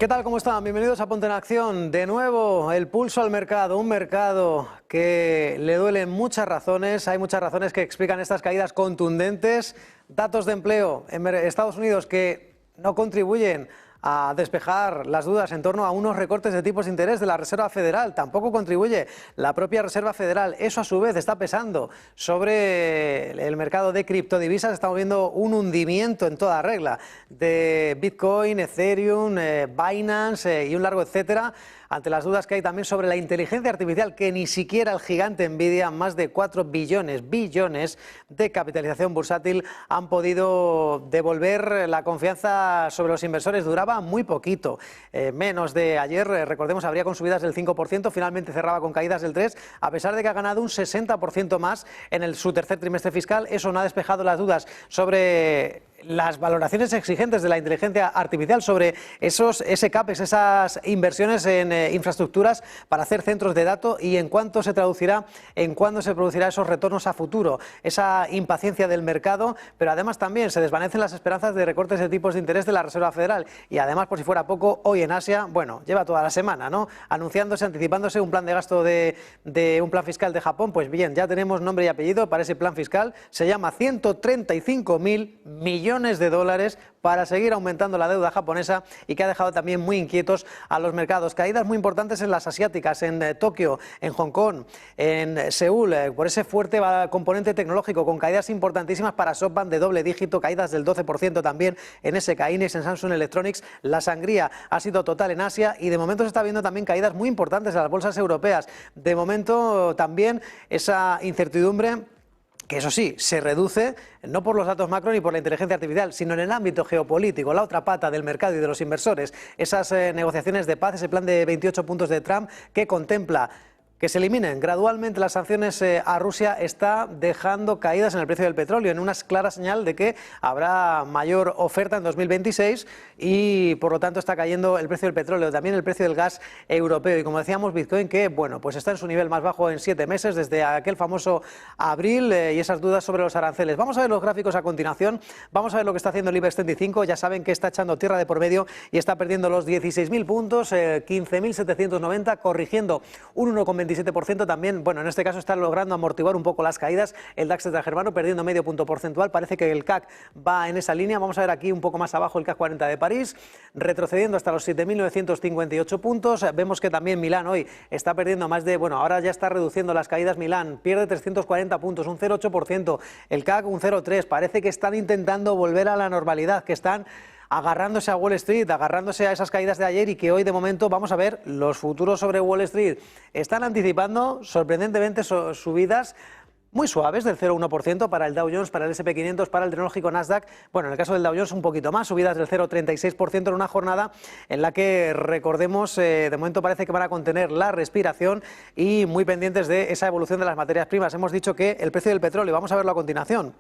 ¿Qué tal? ¿Cómo están? Bienvenidos a Ponte en Acción. De nuevo, el pulso al mercado, un mercado que le duelen muchas razones. Hay muchas razones que explican estas caídas contundentes. Datos de empleo en Estados Unidos que no contribuyen a despejar las dudas en torno a unos recortes de tipos de interés de la Reserva Federal. Tampoco contribuye la propia Reserva Federal. Eso a su vez está pesando sobre el mercado de criptodivisas. Estamos viendo un hundimiento en toda regla de Bitcoin, Ethereum, Binance y un largo etcétera, ante las dudas que hay también sobre la inteligencia artificial, que ni siquiera el gigante Nvidia, más de 4 billones de capitalización bursátil, han podido devolver la confianza sobre los inversores. Duraba muy poquito, menos de ayer, recordemos, abría con subidas del 5%, finalmente cerraba con caídas del 3%, a pesar de que ha ganado un 60% más en su tercer trimestre fiscal. Eso no ha despejado las dudas sobre las valoraciones exigentes de la inteligencia artificial, sobre ese CAPEX, esas inversiones en infraestructuras para hacer centros de datos, y en cuánto se traducirá, en cuándo se producirá esos retornos a futuro, esa impaciencia del mercado. Pero además también se desvanecen las esperanzas de recortes de tipos de interés de la Reserva Federal. Y además, por si fuera poco, hoy en Asia, bueno, lleva toda la semana, ¿no?, anunciándose, anticipándose un plan de gasto de un plan fiscal de Japón. Pues bien, ya tenemos nombre y apellido para ese plan fiscal. Se llama 135.000 millones de dólares para seguir aumentando la deuda japonesa, y que ha dejado también muy inquietos a los mercados. Caídas muy importantes en las asiáticas, en Tokio, en Hong Kong, en Seúl, por ese fuerte componente tecnológico, con caídas importantísimas para SoftBank de doble dígito, caídas del 12% también en SK Hynix, en Samsung Electronics. La sangría ha sido total en Asia, y de momento se está viendo también caídas muy importantes en las bolsas europeas. De momento también esa incertidumbre, que eso sí, se reduce no por los datos macro ni por la inteligencia artificial, sino en el ámbito geopolítico, la otra pata del mercado y de los inversores. Esas negociaciones de paz, ese plan de 28 puntos de Trump que contempla que se eliminen gradualmente las sanciones a Rusia, está dejando caídas en el precio del petróleo, en una clara señal de que habrá mayor oferta en 2026, y por lo tanto está cayendo el precio del petróleo, también el precio del gas europeo. Y como decíamos, Bitcoin, que bueno, pues está en su nivel más bajo en 7 meses, desde aquel famoso abril, y esas dudas sobre los aranceles. Vamos a ver los gráficos a continuación, vamos a ver lo que está haciendo el IBEX 35. Ya saben que está echando tierra de por medio y está perdiendo los 16.000 puntos, 15.790, corrigiendo un 1,27%. También, bueno, en este caso está logrando amortiguar un poco las caídas el DAX germano, perdiendo medio punto porcentual. Parece que el CAC va en esa línea. Vamos a ver aquí un poco más abajo el CAC 40 de París, retrocediendo hasta los 7.958 puntos. Vemos que también Milán hoy está perdiendo más de, bueno, ahora ya está reduciendo las caídas. Milán pierde 340 puntos, un 0,8%. El CAC un 0,3%. Parece que están intentando volver a la normalidad, que están agarrándose a Wall Street, agarrándose a esas caídas de ayer, y que hoy de momento, vamos a ver, los futuros sobre Wall Street están anticipando sorprendentemente subidas muy suaves del 0,1% para el Dow Jones, para el S&P 500, para el tecnológico Nasdaq. Bueno, en el caso del Dow Jones un poquito más, subidas del 0,36% en una jornada en la que, recordemos, de momento parece que van a contener la respiración, y muy pendientes de esa evolución de las materias primas. Hemos dicho que el precio del petróleo, vamos a verlo a continuación,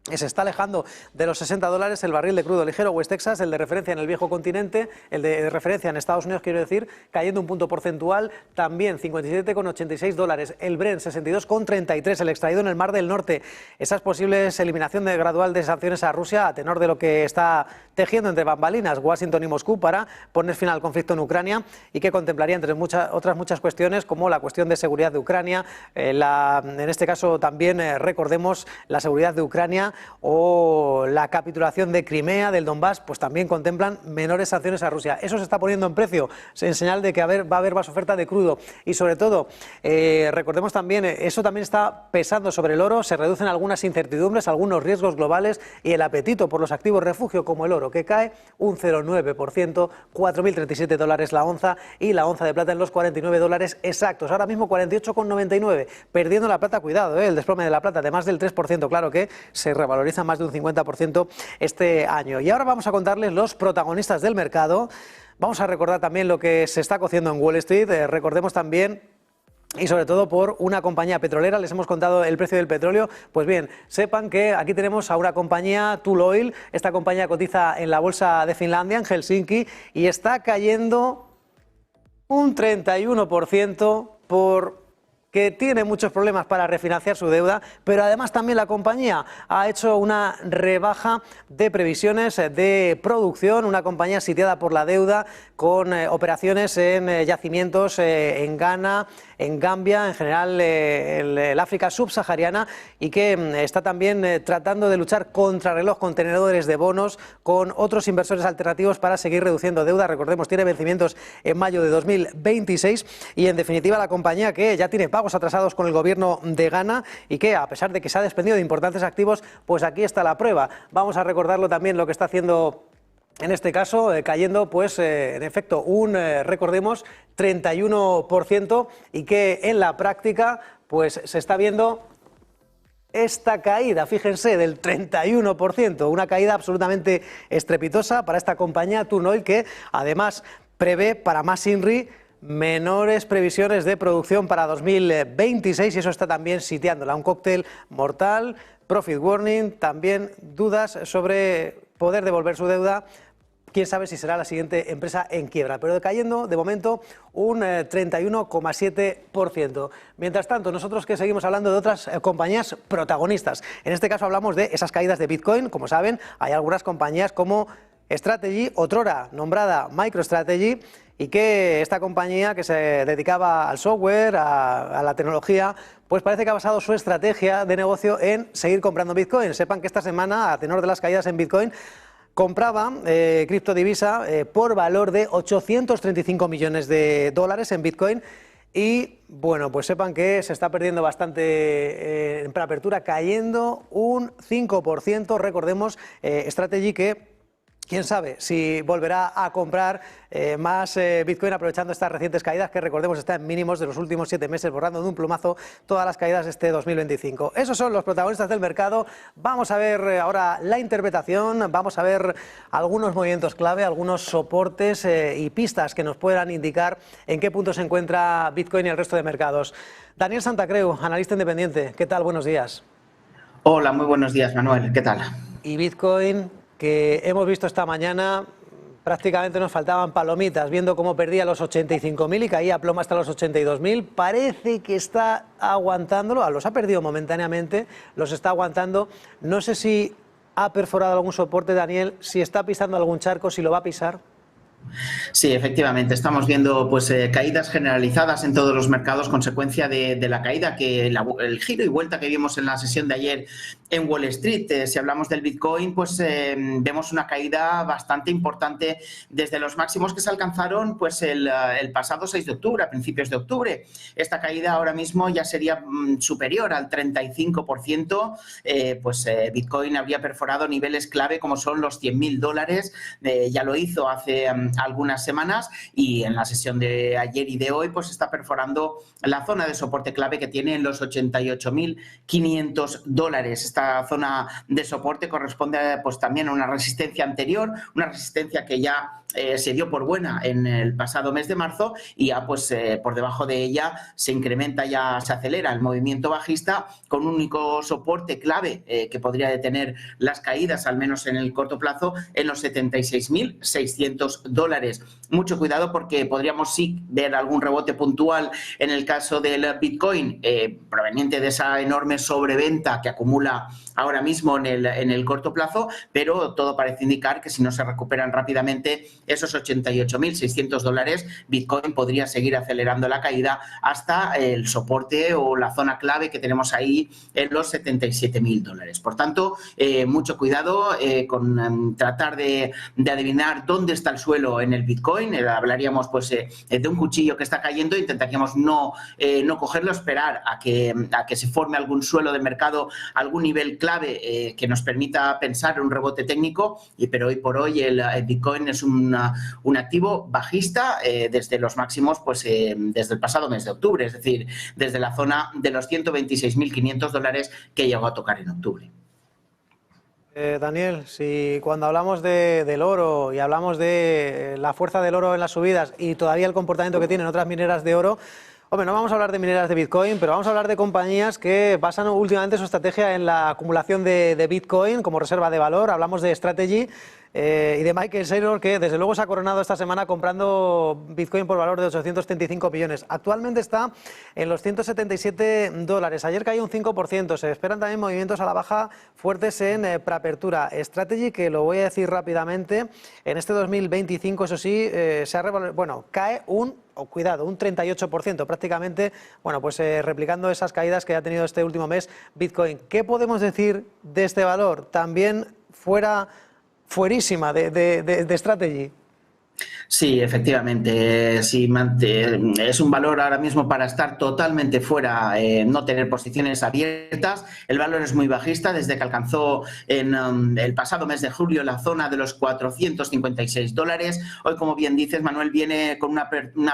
se está alejando de los $60 el barril de crudo ligero West Texas, el de referencia en el viejo continente, el de referencia en Estados Unidos, quiero decir, cayendo un punto porcentual, también $57,86, el Brent 62,33, el extraído en el Mar del Norte. Esas posibles eliminación gradual de sanciones a Rusia, a tenor de lo que está tejiendo entre bambalinas Washington y Moscú para poner fin al conflicto en Ucrania, y que contemplaría, entre otras muchas cuestiones, como la cuestión de seguridad de Ucrania, en este caso también recordemos la seguridad de Ucrania, o la capitulación de Crimea, del Donbass, pues también contemplan menores sanciones a Rusia. Eso se está poniendo en precio, en señal de que va a haber más oferta de crudo. Y sobre todo, recordemos también, eso también está pesando sobre el oro. Se reducen algunas incertidumbres, algunos riesgos globales, y el apetito por los activos refugio como el oro, que cae un 0,9%, $4.037 la onza, y la onza de plata en los $49 exactos. Ahora mismo 48,99, perdiendo la plata. Cuidado, el desplome de la plata de más del 3%, claro que se revaloriza más de un 50% este año. Y ahora vamos a contarles los protagonistas del mercado. Vamos a recordar también lo que se está cociendo en Wall Street. Recordemos también, y sobre todo por una compañía petrolera, les hemos contado el precio del petróleo. Pues bien, sepan que aquí tenemos a una compañía, Tall Oil. Esta compañía cotiza en la bolsa de Finlandia, en Helsinki, y está cayendo un 31% por que tiene muchos problemas para refinanciar su deuda, pero además también la compañía ha hecho una rebaja de previsiones de producción, una compañía sitiada por la deuda, con operaciones en yacimientos en Ghana, en Gambia, en general el África subsahariana, y que está también tratando de luchar contra reloj con tenedores de bonos, con otros inversores alternativos para seguir reduciendo deuda. Recordemos, tiene vencimientos en mayo de 2026 y, en definitiva, la compañía que ya tiene pagos atrasados con el gobierno de Ghana y que, a pesar de que se ha desprendido de importantes activos, pues aquí está la prueba. Vamos a recordarlo también lo que está haciendo en este caso, cayendo, pues, en efecto, recordemos, 31%, y que en la práctica, pues, se está viendo esta caída, fíjense, del 31%, una caída absolutamente estrepitosa para esta compañía Turn Oil, que además prevé para más INRI menores previsiones de producción para 2026, y eso está también sitiándola. Un cóctel mortal, profit warning, también dudas sobre poder devolver su deuda. Quién sabe si será la siguiente empresa en quiebra, pero decayendo de momento un 31,7%. Mientras tanto, nosotros que seguimos hablando de otras compañías protagonistas. En este caso hablamos de esas caídas de Bitcoin. Como saben, hay algunas compañías como Strategy, otrora nombrada MicroStrategy, y que esta compañía, que se dedicaba al software, a la tecnología, pues parece que ha basado su estrategia de negocio en seguir comprando Bitcoin. Sepan que esta semana, a tenor de las caídas en Bitcoin, compraba criptodivisa por valor de 835 millones de dólares en Bitcoin. Y bueno, pues sepan que se está perdiendo bastante en preapertura, cayendo un 5%. Recordemos, Strategy, que quién sabe si volverá a comprar más Bitcoin aprovechando estas recientes caídas, que recordemos está en mínimos de los últimos 7 meses, borrando de un plumazo todas las caídas de este 2025. Esos son los protagonistas del mercado. Vamos a ver ahora la interpretación, vamos a ver algunos movimientos clave, algunos soportes y pistas que nos puedan indicar en qué punto se encuentra Bitcoin y el resto de mercados. Daniel Santacreu, analista independiente. ¿Qué tal? Buenos días. Hola, muy buenos días, Manuel. ¿Qué tal? Y Bitcoin, que hemos visto esta mañana, prácticamente nos faltaban palomitas, viendo cómo perdía los 85.000 y caía a plomo hasta los 82.000. Parece que está aguantándolo, los ha perdido momentáneamente, los está aguantando. No sé si ha perforado algún soporte, Daniel, si está pisando algún charco, si lo va a pisar. Sí, efectivamente, estamos viendo pues caídas generalizadas en todos los mercados, consecuencia de la caída, que el giro y vuelta que vimos en la sesión de ayer en Wall Street. Si hablamos del Bitcoin, pues vemos una caída bastante importante desde los máximos que se alcanzaron pues el pasado 6 de octubre, a principios de octubre. Esta caída ahora mismo ya sería superior al 35%, Bitcoin habría perforado niveles clave como son los $100.000, ya lo hizo hace algunas semanas, y en la sesión de ayer y de hoy pues está perforando la zona de soporte clave que tiene en los $88.500. Esta zona de soporte corresponde pues también a una resistencia anterior, una resistencia que ya se dio por buena en el pasado mes de marzo, y ya pues por debajo de ella se incrementa, ya se acelera el movimiento bajista, con un único soporte clave que podría detener las caídas, al menos en el corto plazo, en los $76.600. Mucho cuidado, porque podríamos sí ver algún rebote puntual en el caso del Bitcoin, proveniente de esa enorme sobreventa que acumula ahora mismo en el corto plazo, pero todo parece indicar que si no se recuperan rápidamente esos $88.600, Bitcoin podría seguir acelerando la caída hasta el soporte o la zona clave que tenemos ahí en los $77.000. Por tanto, mucho cuidado con tratar de adivinar dónde está el suelo en el Bitcoin. Hablaríamos pues de un cuchillo que está cayendo, intentaríamos no cogerlo, esperar a que se forme algún suelo de mercado, algún nivel clave que nos permita pensar en un rebote técnico, pero hoy por hoy el Bitcoin es un activo bajista desde los máximos pues desde el pasado mes de octubre, es decir, desde la zona de los $126.500 que llegó a tocar en octubre. Daniel, si cuando hablamos del oro y hablamos de la fuerza del oro en las subidas y todavía el comportamiento que tienen otras mineras de oro, hombre, no vamos a hablar de mineras de Bitcoin, pero vamos a hablar de compañías que basan últimamente su estrategia en la acumulación de Bitcoin como reserva de valor. Hablamos de Strategy, y de Michael Saylor, que desde luego se ha coronado esta semana comprando Bitcoin por valor de 835 millones. Actualmente está en los $177. Ayer cayó un 5%. Se esperan también movimientos a la baja fuertes en preapertura. Strategy, que lo voy a decir rápidamente, en este 2025, eso sí, cae un 38% prácticamente, replicando esas caídas que ha tenido este último mes Bitcoin. ¿Qué podemos decir de este valor? También fuerísima de Strategy. Sí, efectivamente, es un valor ahora mismo para estar totalmente fuera, no tener posiciones abiertas. El valor es muy bajista desde que alcanzó en el pasado mes de julio la zona de los $456. Hoy, como bien dices, Manuel, viene con una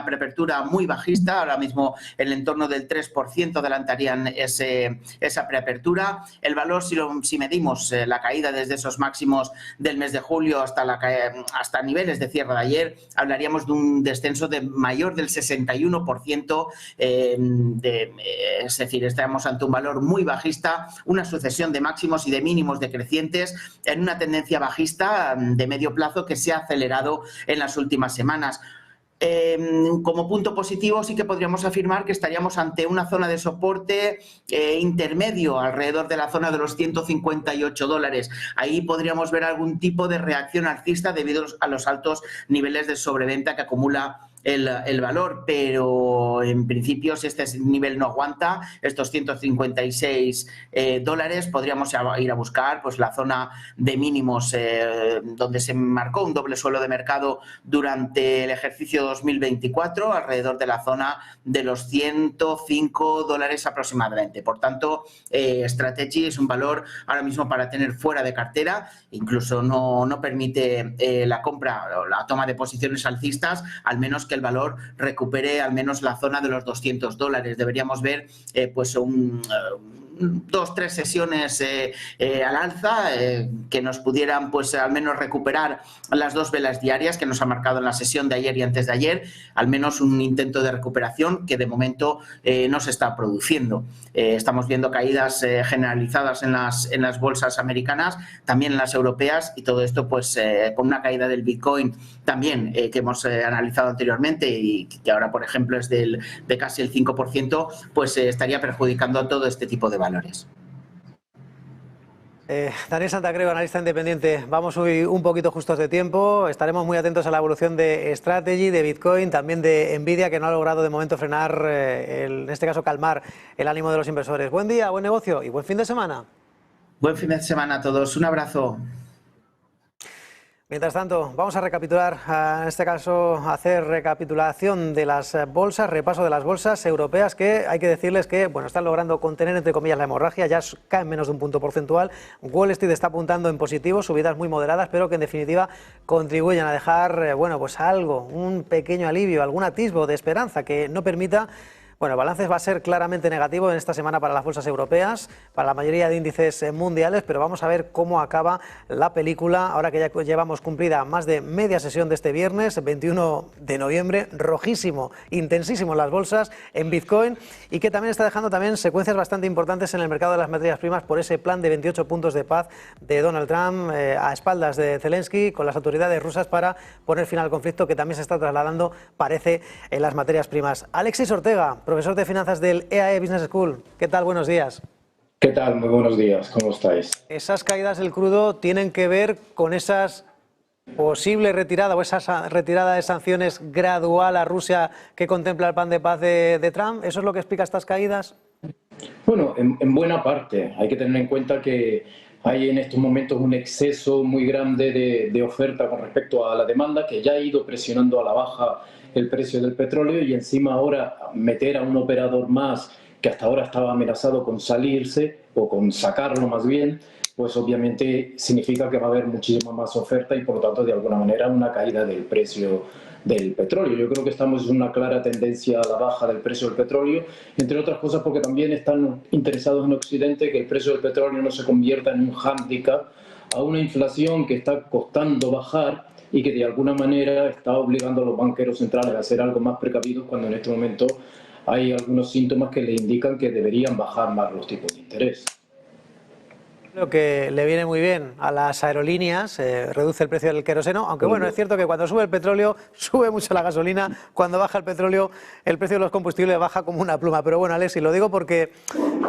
preapertura muy bajista, ahora mismo en el entorno del 3% adelantarían esa preapertura. El valor, si medimos la caída desde esos máximos del mes de julio hasta niveles de cierre de ayer, hablaríamos de un descenso de mayor del 61%, es decir, estamos ante un valor muy bajista, una sucesión de máximos y de mínimos decrecientes en una tendencia bajista de medio plazo que se ha acelerado en las últimas semanas. Como punto positivo sí que podríamos afirmar que estaríamos ante una zona de soporte intermedio alrededor de la zona de los $158. Ahí podríamos ver algún tipo de reacción alcista debido a los altos niveles de sobreventa que acumula el valor, pero en principio si este nivel no aguanta, estos $156, podríamos ir a buscar pues la zona de mínimos donde se marcó un doble suelo de mercado durante el ejercicio 2024, alrededor de la zona de los $105 aproximadamente. Por tanto, Strategy es un valor ahora mismo para tener fuera de cartera, incluso no permite la compra o la toma de posiciones alcistas, al menos que el valor recupere al menos la zona de los $200. Deberíamos ver pues 2-3 sesiones al alza que nos pudieran pues al menos recuperar las 2 velas diarias que nos ha marcado en la sesión de ayer y antes de ayer, al menos un intento de recuperación que de momento no se está produciendo. Estamos viendo caídas generalizadas en las bolsas americanas, también en las europeas, y todo esto pues con una caída del Bitcoin también que hemos analizado anteriormente y que ahora por ejemplo es de casi el 5%, pues estaría perjudicando a todo este tipo de valores. Daniel Santacreu, analista independiente. Vamos hoy un poquito justos de tiempo. Estaremos muy atentos a la evolución de Strategy, de Bitcoin, también de Nvidia, que no ha logrado de momento frenar, en este caso calmar el ánimo de los inversores. Buen día, buen negocio y buen fin de semana. Buen fin de semana a todos. Un abrazo. Mientras tanto, vamos a recapitular, en este caso, hacer recapitulación de las bolsas, repaso de las bolsas europeas que hay que decirles que están logrando contener, entre comillas, la hemorragia, ya caen menos de un punto porcentual. Wall Street está apuntando en positivo, subidas muy moderadas, pero que en definitiva contribuyen a dejar, algo, un pequeño alivio, algún atisbo de esperanza que no permita. El balance va a ser claramente negativo en esta semana para las bolsas europeas, para la mayoría de índices mundiales, pero vamos a ver cómo acaba la película, ahora que ya llevamos cumplida más de media sesión de este viernes, 21 de noviembre, rojísimo, intensísimo en las bolsas, en Bitcoin, y que también está dejando también secuencias bastante importantes en el mercado de las materias primas por ese plan de 28 puntos de paz de Donald Trump a espaldas de Zelensky con las autoridades rusas para poner fin al conflicto que también se está trasladando, parece, en las materias primas. Alexis Ortega, profesor de finanzas del EAE Business School. ¿Qué tal? Buenos días. ¿Qué tal? Muy buenos días. ¿Cómo estáis? ¿Esas caídas del crudo tienen que ver con esas posible retirada o esa retirada de sanciones gradual a Rusia que contempla el plan de paz de Trump? ¿Eso es lo que explica estas caídas? Bueno, en buena parte. Hay que tener en cuenta que hay en estos momentos un exceso muy grande de oferta con respecto a la demanda que ya ha ido presionando a la baja el precio del petróleo, y encima ahora meter a un operador más que hasta ahora estaba amenazado con salirse o con sacarlo más bien, pues obviamente significa que va a haber muchísima más oferta y por lo tanto de alguna manera una caída del precio del petróleo. Yo creo que estamos en una clara tendencia a la baja del precio del petróleo, entre otras cosas porque también están interesados en Occidente que el precio del petróleo no se convierta en un hándicap a una inflación que está costando bajar y que de alguna manera está obligando a los banqueros centrales a ser algo más precavidos cuando en este momento hay algunos síntomas que le indican que deberían bajar más los tipos de interés. Lo que le viene muy bien a las aerolíneas, reduce el precio del queroseno, aunque bueno, es cierto que cuando sube el petróleo, sube mucho la gasolina, cuando baja el petróleo, el precio de los combustibles baja como una pluma. Pero bueno, Alexis, lo digo porque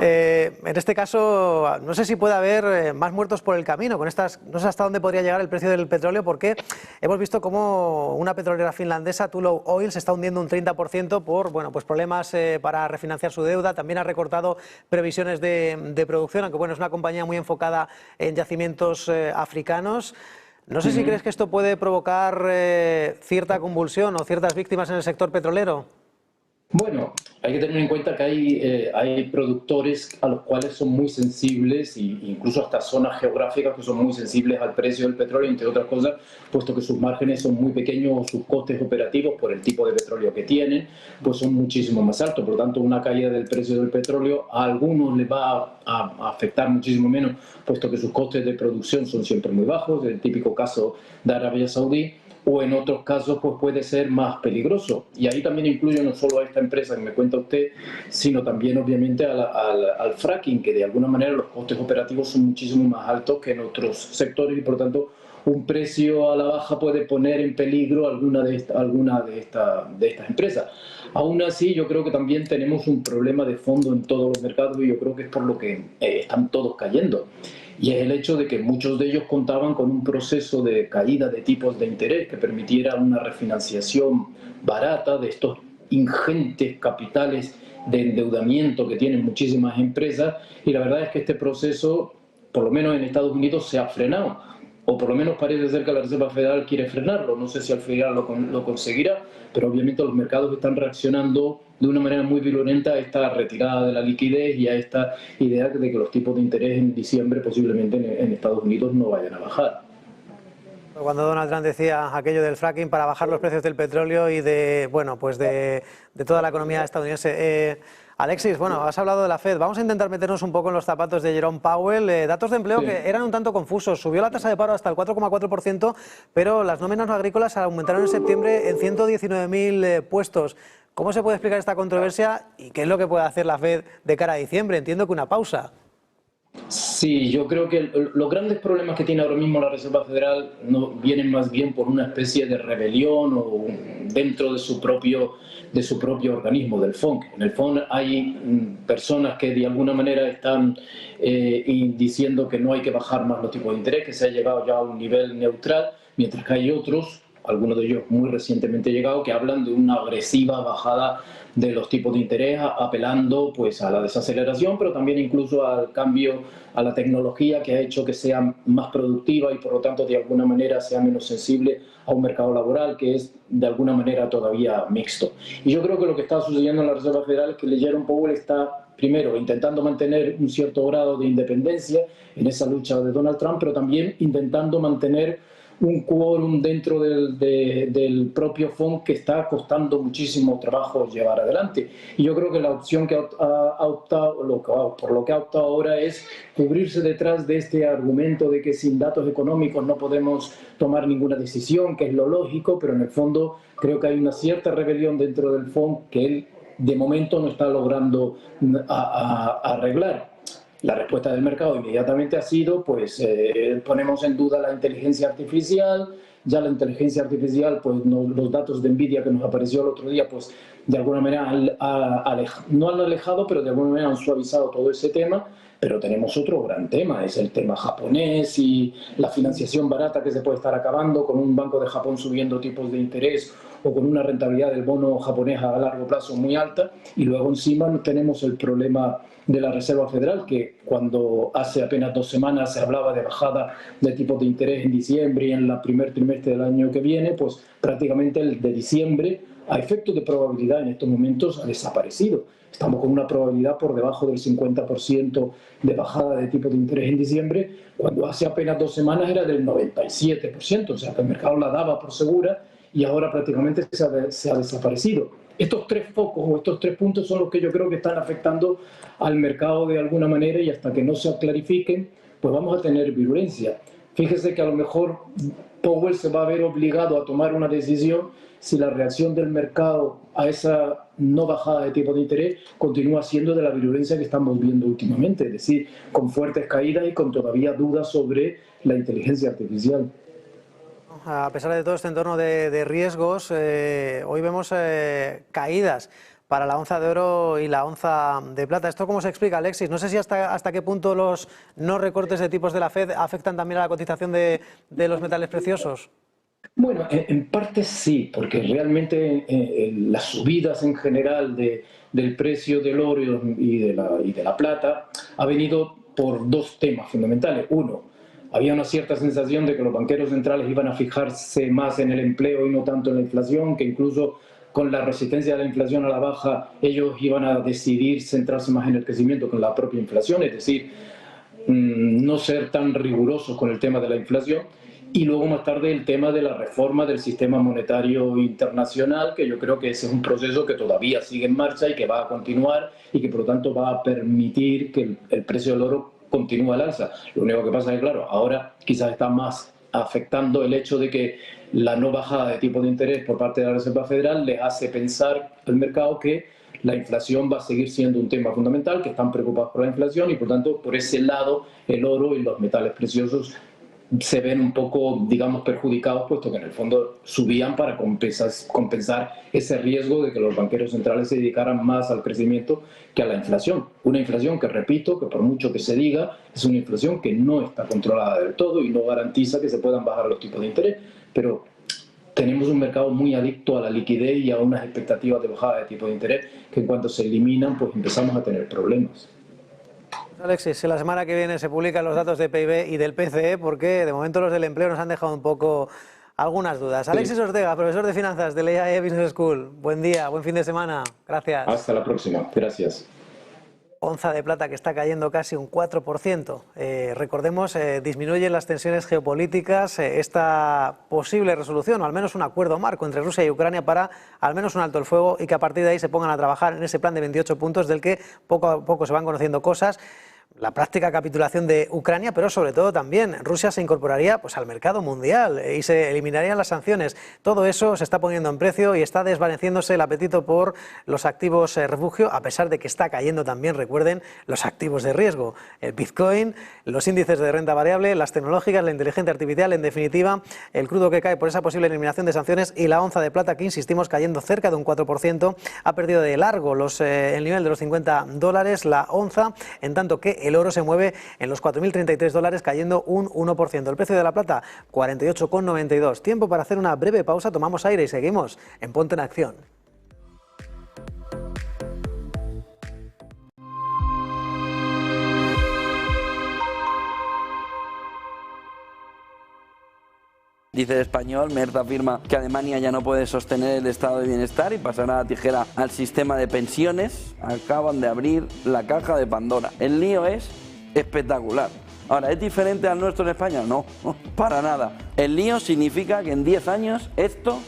en este caso no sé si puede haber más muertos por el camino, con estas, no sé hasta dónde podría llegar el precio del petróleo, porque hemos visto cómo una petrolera finlandesa, Tullow Oil, se está hundiendo un 30% por bueno, pues problemas para refinanciar su deuda, también ha recortado previsiones de producción, aunque bueno, es una compañía muy enfocada en yacimientos africanos. No sé si crees que esto puede provocar cierta convulsión o ciertas víctimas en el sector petrolero. Bueno, hay que tener en cuenta que hay productores a los cuales son muy sensibles, e incluso hasta zonas geográficas que son muy sensibles al precio del petróleo, entre otras cosas, puesto que sus márgenes son muy pequeños o sus costes operativos por el tipo de petróleo que tienen, pues son muchísimo más altos. Por lo tanto, una caída del precio del petróleo a algunos les va a afectar muchísimo menos, puesto que sus costes de producción son siempre muy bajos, el típico caso de Arabia Saudí, o en otros casos pues puede ser más peligroso. Y ahí también incluyo no solo a esta empresa que me cuenta usted, sino también obviamente al fracking, que de alguna manera los costes operativos son muchísimo más altos que en otros sectores y por lo tanto un precio a la baja puede poner en peligro alguna de estas empresas. Aún así, yo creo que también tenemos un problema de fondo en todos los mercados y yo creo que es por lo que están todos cayendo. Y es el hecho de que muchos de ellos contaban con un proceso de caída de tipos de interés que permitiera una refinanciación barata de estos ingentes capitales de endeudamiento que tienen muchísimas empresas y la verdad es que este proceso, por lo menos en Estados Unidos, se ha frenado. O por lo menos parece ser que la Reserva Federal quiere frenarlo. No sé si al final lo conseguirá, pero obviamente los mercados están reaccionando de una manera muy virulenta a esta retirada de la liquidez y a esta idea de que los tipos de interés en diciembre posiblemente en Estados Unidos no vayan a bajar. Cuando Donald Trump decía aquello del fracking para bajar los precios del petróleo y de, bueno, pues de toda la economía estadounidense. Alexis, bueno, has hablado de la Fed. Vamos a intentar meternos un poco en los zapatos de Jerome Powell. Datos de empleo que eran un tanto confusos. Subió la tasa de paro hasta el 4,4%, pero las nóminas no agrícolas aumentaron en septiembre en 119.000 puestos. ¿Cómo se puede explicar esta controversia y qué es lo que puede hacer la Fed de cara a diciembre? Entiendo que una pausa. Sí, yo creo que los grandes problemas que tiene ahora mismo la Reserva Federal no vienen más bien por una especie de rebelión o dentro de su propio organismo, del FONC. En el FONC hay personas que de alguna manera están diciendo que no hay que bajar más los tipos de interés, que se ha llegado ya a un nivel neutral, mientras que hay otros, algunos de ellos muy recientemente llegados, que hablan de una agresiva bajada de los tipos de interés, apelando pues a la desaceleración, pero también incluso al cambio a la tecnología que ha hecho que sea más productiva y por lo tanto de alguna manera sea menos sensible a un mercado laboral que es de alguna manera todavía mixto. Y yo creo que lo que está sucediendo en la Reserva Federal es que Jerome Powell está primero intentando mantener un cierto grado de independencia en esa lucha de Donald Trump, pero también intentando mantener un quórum dentro del propio FONC que está costando muchísimo trabajo llevar adelante. Y yo creo que la opción que ha optado, por lo que ha optado ahora es cubrirse detrás de este argumento de que sin datos económicos no podemos tomar ninguna decisión, que es lo lógico, pero en el fondo creo que hay una cierta rebelión dentro del FONC que él de momento no está logrando arreglar. La respuesta del mercado inmediatamente ha sido, pues ponemos en duda la inteligencia artificial, ya la inteligencia artificial, pues los datos de Nvidia que nos apareció el otro día, pues de alguna manera no han alejado, pero de alguna manera han suavizado todo ese tema. Pero tenemos otro gran tema, es el tema japonés y la financiación barata que se puede estar acabando con un banco de Japón subiendo tipos de interés o con una rentabilidad del bono japonés a largo plazo muy alta. Y luego encima tenemos el problema de la Reserva Federal, que cuando hace apenas 2 semanas se hablaba de bajada de tipos de interés en diciembre y en el primer trimestre del año que viene, pues prácticamente el de diciembre, a efectos de probabilidad en estos momentos, ha desaparecido. Estamos con una probabilidad por debajo del 50% de bajada de tipos de interés en diciembre, cuando hace apenas 2 semanas era del 97%, o sea que el mercado la daba por segura y ahora prácticamente se ha desaparecido. Estos 3 focos o estos 3 puntos son los que yo creo que están afectando al mercado de alguna manera y hasta que no se clarifiquen, pues vamos a tener virulencia. Fíjese que a lo mejor Powell se va a ver obligado a tomar una decisión si la reacción del mercado a esa no bajada de tipo de interés continúa siendo de la virulencia que estamos viendo últimamente, es decir, con fuertes caídas y con todavía dudas sobre la inteligencia artificial. A pesar de todo este entorno de riesgos, hoy vemos caídas para la onza de oro y la onza de plata. ¿Esto cómo se explica, Alexis? No sé si hasta qué punto los no recortes de tipos de la FED afectan también a la cotización de los metales preciosos. Bueno, en parte sí, porque realmente las subidas en general del precio del oro y de la plata ha venido por dos temas fundamentales. Uno, había una cierta sensación de que los banqueros centrales iban a fijarse más en el empleo y no tanto en la inflación, que incluso con la resistencia de la inflación a la baja, ellos iban a decidir centrarse más en el crecimiento que en la propia inflación, es decir, no ser tan rigurosos con el tema de la inflación. Y luego más tarde el tema de la reforma del sistema monetario internacional, que yo creo que ese es un proceso que todavía sigue en marcha y que va a continuar y que por lo tanto va a permitir que el precio del oro continúe al alza. Lo único que pasa es que, claro, ahora quizás está más afectando el hecho de que la no bajada de tipo de interés por parte de la Reserva Federal les hace pensar al mercado que la inflación va a seguir siendo un tema fundamental, que están preocupados por la inflación y por tanto por ese lado el oro y los metales preciosos se ven un poco, digamos, perjudicados, puesto que en el fondo subían para compensar ese riesgo de que los banqueros centrales se dedicaran más al crecimiento que a la inflación. Una inflación que, repito, que por mucho que se diga, es una inflación que no está controlada del todo y no garantiza que se puedan bajar los tipos de interés, pero tenemos un mercado muy adicto a la liquidez y a unas expectativas de bajada de tipo de interés que en cuanto se eliminan, pues empezamos a tener problemas. Alexis, la semana que viene se publican los datos de PIB y del PCE porque de momento los del empleo nos han dejado un poco algunas dudas. Alexis Ortega, profesor de finanzas de la IAE Business School. Buen día, buen fin de semana. Gracias. Hasta la próxima. Gracias. Onza de plata que está cayendo casi un 4%. Recordemos, disminuyen las tensiones geopolíticas, esta posible resolución, o al menos un acuerdo marco entre Rusia y Ucrania para al menos un alto el fuego y que a partir de ahí se pongan a trabajar en ese plan de 28 puntos del que poco a poco se van conociendo cosas. La práctica capitulación de Ucrania, pero sobre todo también Rusia se incorporaría pues, al mercado mundial y se eliminarían las sanciones. Todo eso se está poniendo en precio y está desvaneciéndose el apetito por los activos refugio, a pesar de que está cayendo también, recuerden, los activos de riesgo. El Bitcoin, los índices de renta variable, las tecnológicas, la inteligencia artificial, en definitiva, el crudo que cae por esa posible eliminación de sanciones y la onza de plata que, insistimos, cayendo cerca de un 4%, ha perdido de largo el nivel de los $50 la onza, en tanto que el oro se mueve en los $4.033, cayendo un 1%. El precio de la plata, 48,92. Tiempo para hacer una breve pausa, tomamos aire y seguimos en Ponte en Acción. Dice el español, Merz afirma que Alemania ya no puede sostener el estado de bienestar y pasará la tijera al sistema de pensiones. Acaban de abrir la caja de Pandora. El lío es espectacular. Ahora, ¿es diferente al nuestro en España? No, para nada. El lío significa que en 10 años esto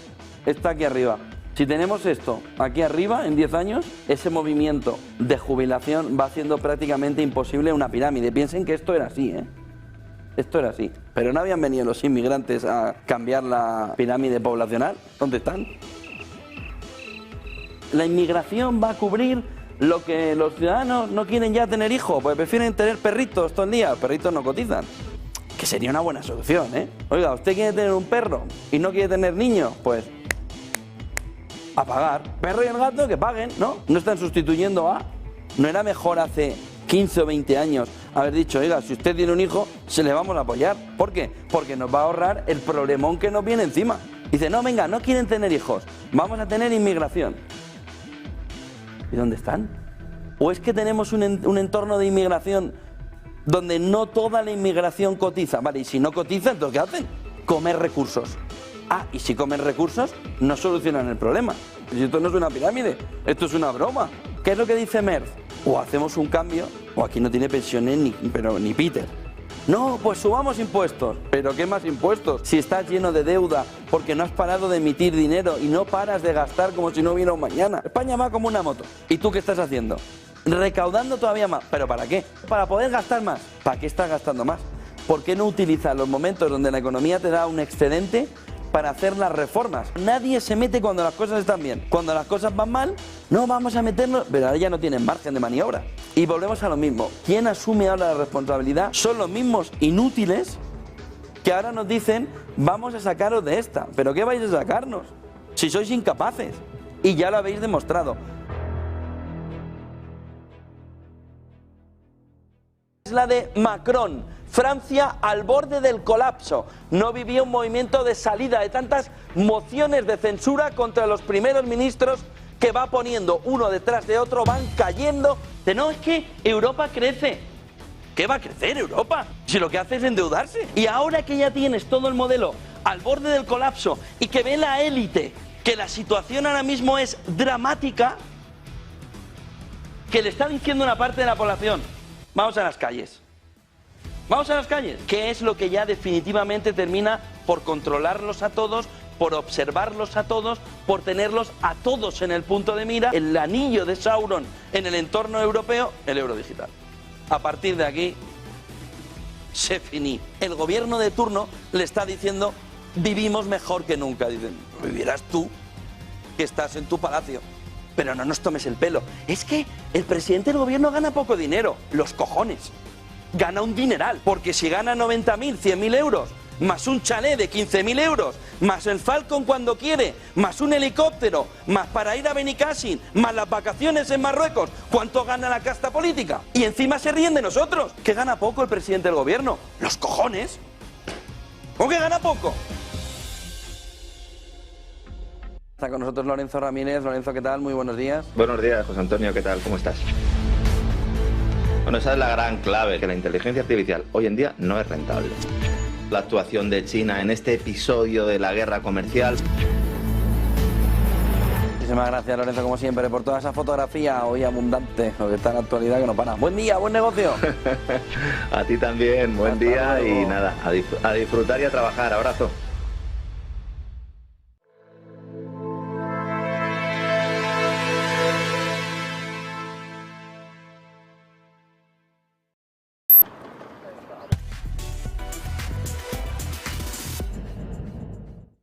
está aquí arriba. Si tenemos esto aquí arriba, en 10 años, ese movimiento de jubilación va haciendo prácticamente imposible una pirámide. Piensen que esto era así, ¿eh? Esto era así. Pero no habían venido los inmigrantes a cambiar la pirámide poblacional. ¿Dónde están? La inmigración va a cubrir lo que los ciudadanos no quieren ya tener hijos, pues prefieren tener perritos todo el día. Los perritos no cotizan. Que sería una buena solución, ¿eh? Oiga, ¿usted quiere tener un perro y no quiere tener niños? Pues a pagar. Perro y el gato que paguen, ¿no? No están sustituyendo a... ¿No era mejor hace 15 o 20 años haber dicho, oiga, si usted tiene un hijo, se le vamos a apoyar? ¿Por qué? Porque nos va a ahorrar el problemón que nos viene encima. Dice, no, venga, no quieren tener hijos, vamos a tener inmigración. ¿Y dónde están? ¿O es que tenemos un entorno de inmigración donde no toda la inmigración cotiza? Vale, y si no cotiza, entonces ¿qué hacen? Comer recursos. Ah, y si comen recursos, no solucionan el problema. Si esto no es una pirámide, esto es una broma. ¿Qué es lo que dice Merz? O hacemos un cambio, o aquí no tiene pensiones ni Peter. No, pues subamos impuestos. ¿Pero qué más impuestos? Si estás lleno de deuda porque no has parado de emitir dinero y no paras de gastar como si no hubiera un mañana. España va como una moto. ¿Y tú qué estás haciendo? Recaudando todavía más. ¿Pero para qué? Para poder gastar más. ¿Para qué estás gastando más? ¿por qué no utilizar los momentos donde la economía te da un excedente para hacer las reformas? Nadie se mete cuando las cosas están bien. Cuando las cosas van mal, no vamos a meternos, pero ahora ya no tienen margen de maniobra. Y volvemos a lo mismo. ¿Quién asume ahora la responsabilidad? Son los mismos inútiles que ahora nos dicen, vamos a sacaros de esta. ¿Pero qué vais a sacarnos? Si sois incapaces. Y ya lo habéis demostrado. Es la de Macron. Francia al borde del colapso. No vivía un movimiento de salida de tantas mociones de censura contra los primeros ministros que va poniendo uno detrás de otro, van cayendo. De no, es que Europa crece. ¿Qué va a crecer Europa? Si lo que hace es endeudarse. Y ahora que ya tienes todo el modelo al borde del colapso y que ve la élite que la situación ahora mismo es dramática, que le está diciendo una parte de la población, vamos a las calles. Vamos a las calles, que es lo que ya definitivamente termina por controlarlos a todos, por observarlos a todos, por tenerlos a todos en el punto de mira, el anillo de Sauron en el entorno europeo, el euro digital. A partir de aquí, se finí. El gobierno de turno le está diciendo, vivimos mejor que nunca. Dicen, vivirás tú, que estás en tu palacio, pero no nos tomes el pelo. Es que el presidente del gobierno gana poco dinero, los cojones. Gana un dineral, porque si gana 90.000, 100.000 euros, más un chalet de 15.000 euros, más el Falcon cuando quiere, más un helicóptero, más para ir a Benicassin, más las vacaciones en Marruecos, ¿cuánto gana la casta política? Y encima se ríen de nosotros, que gana poco el presidente del gobierno. ¡Los cojones! ¿Cómo que gana poco? Está con nosotros Lorenzo Ramírez. Lorenzo, ¿qué tal? Muy buenos días. Buenos días, José Antonio, ¿qué tal? ¿Cómo estás? Bueno, esa es la gran clave, que la inteligencia artificial hoy en día no es rentable. La actuación de China en este episodio de la guerra comercial. Muchísimas gracias, Lorenzo, como siempre, por toda esa fotografía hoy abundante, lo que está en la actualidad que no para. Buen día, buen negocio. A ti también, buen día y nada, a disfrutar y a trabajar. Abrazo.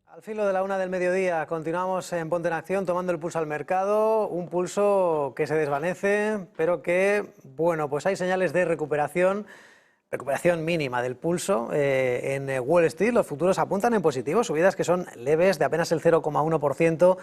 Al filo de la 1 del mediodía continuamos en Ponte en Acción tomando el pulso al mercado, un pulso que se desvanece, pero que, bueno, pues hay señales de recuperación mínima del pulso. En Wall Street los futuros apuntan en positivo, subidas que son leves de apenas el 0,1%.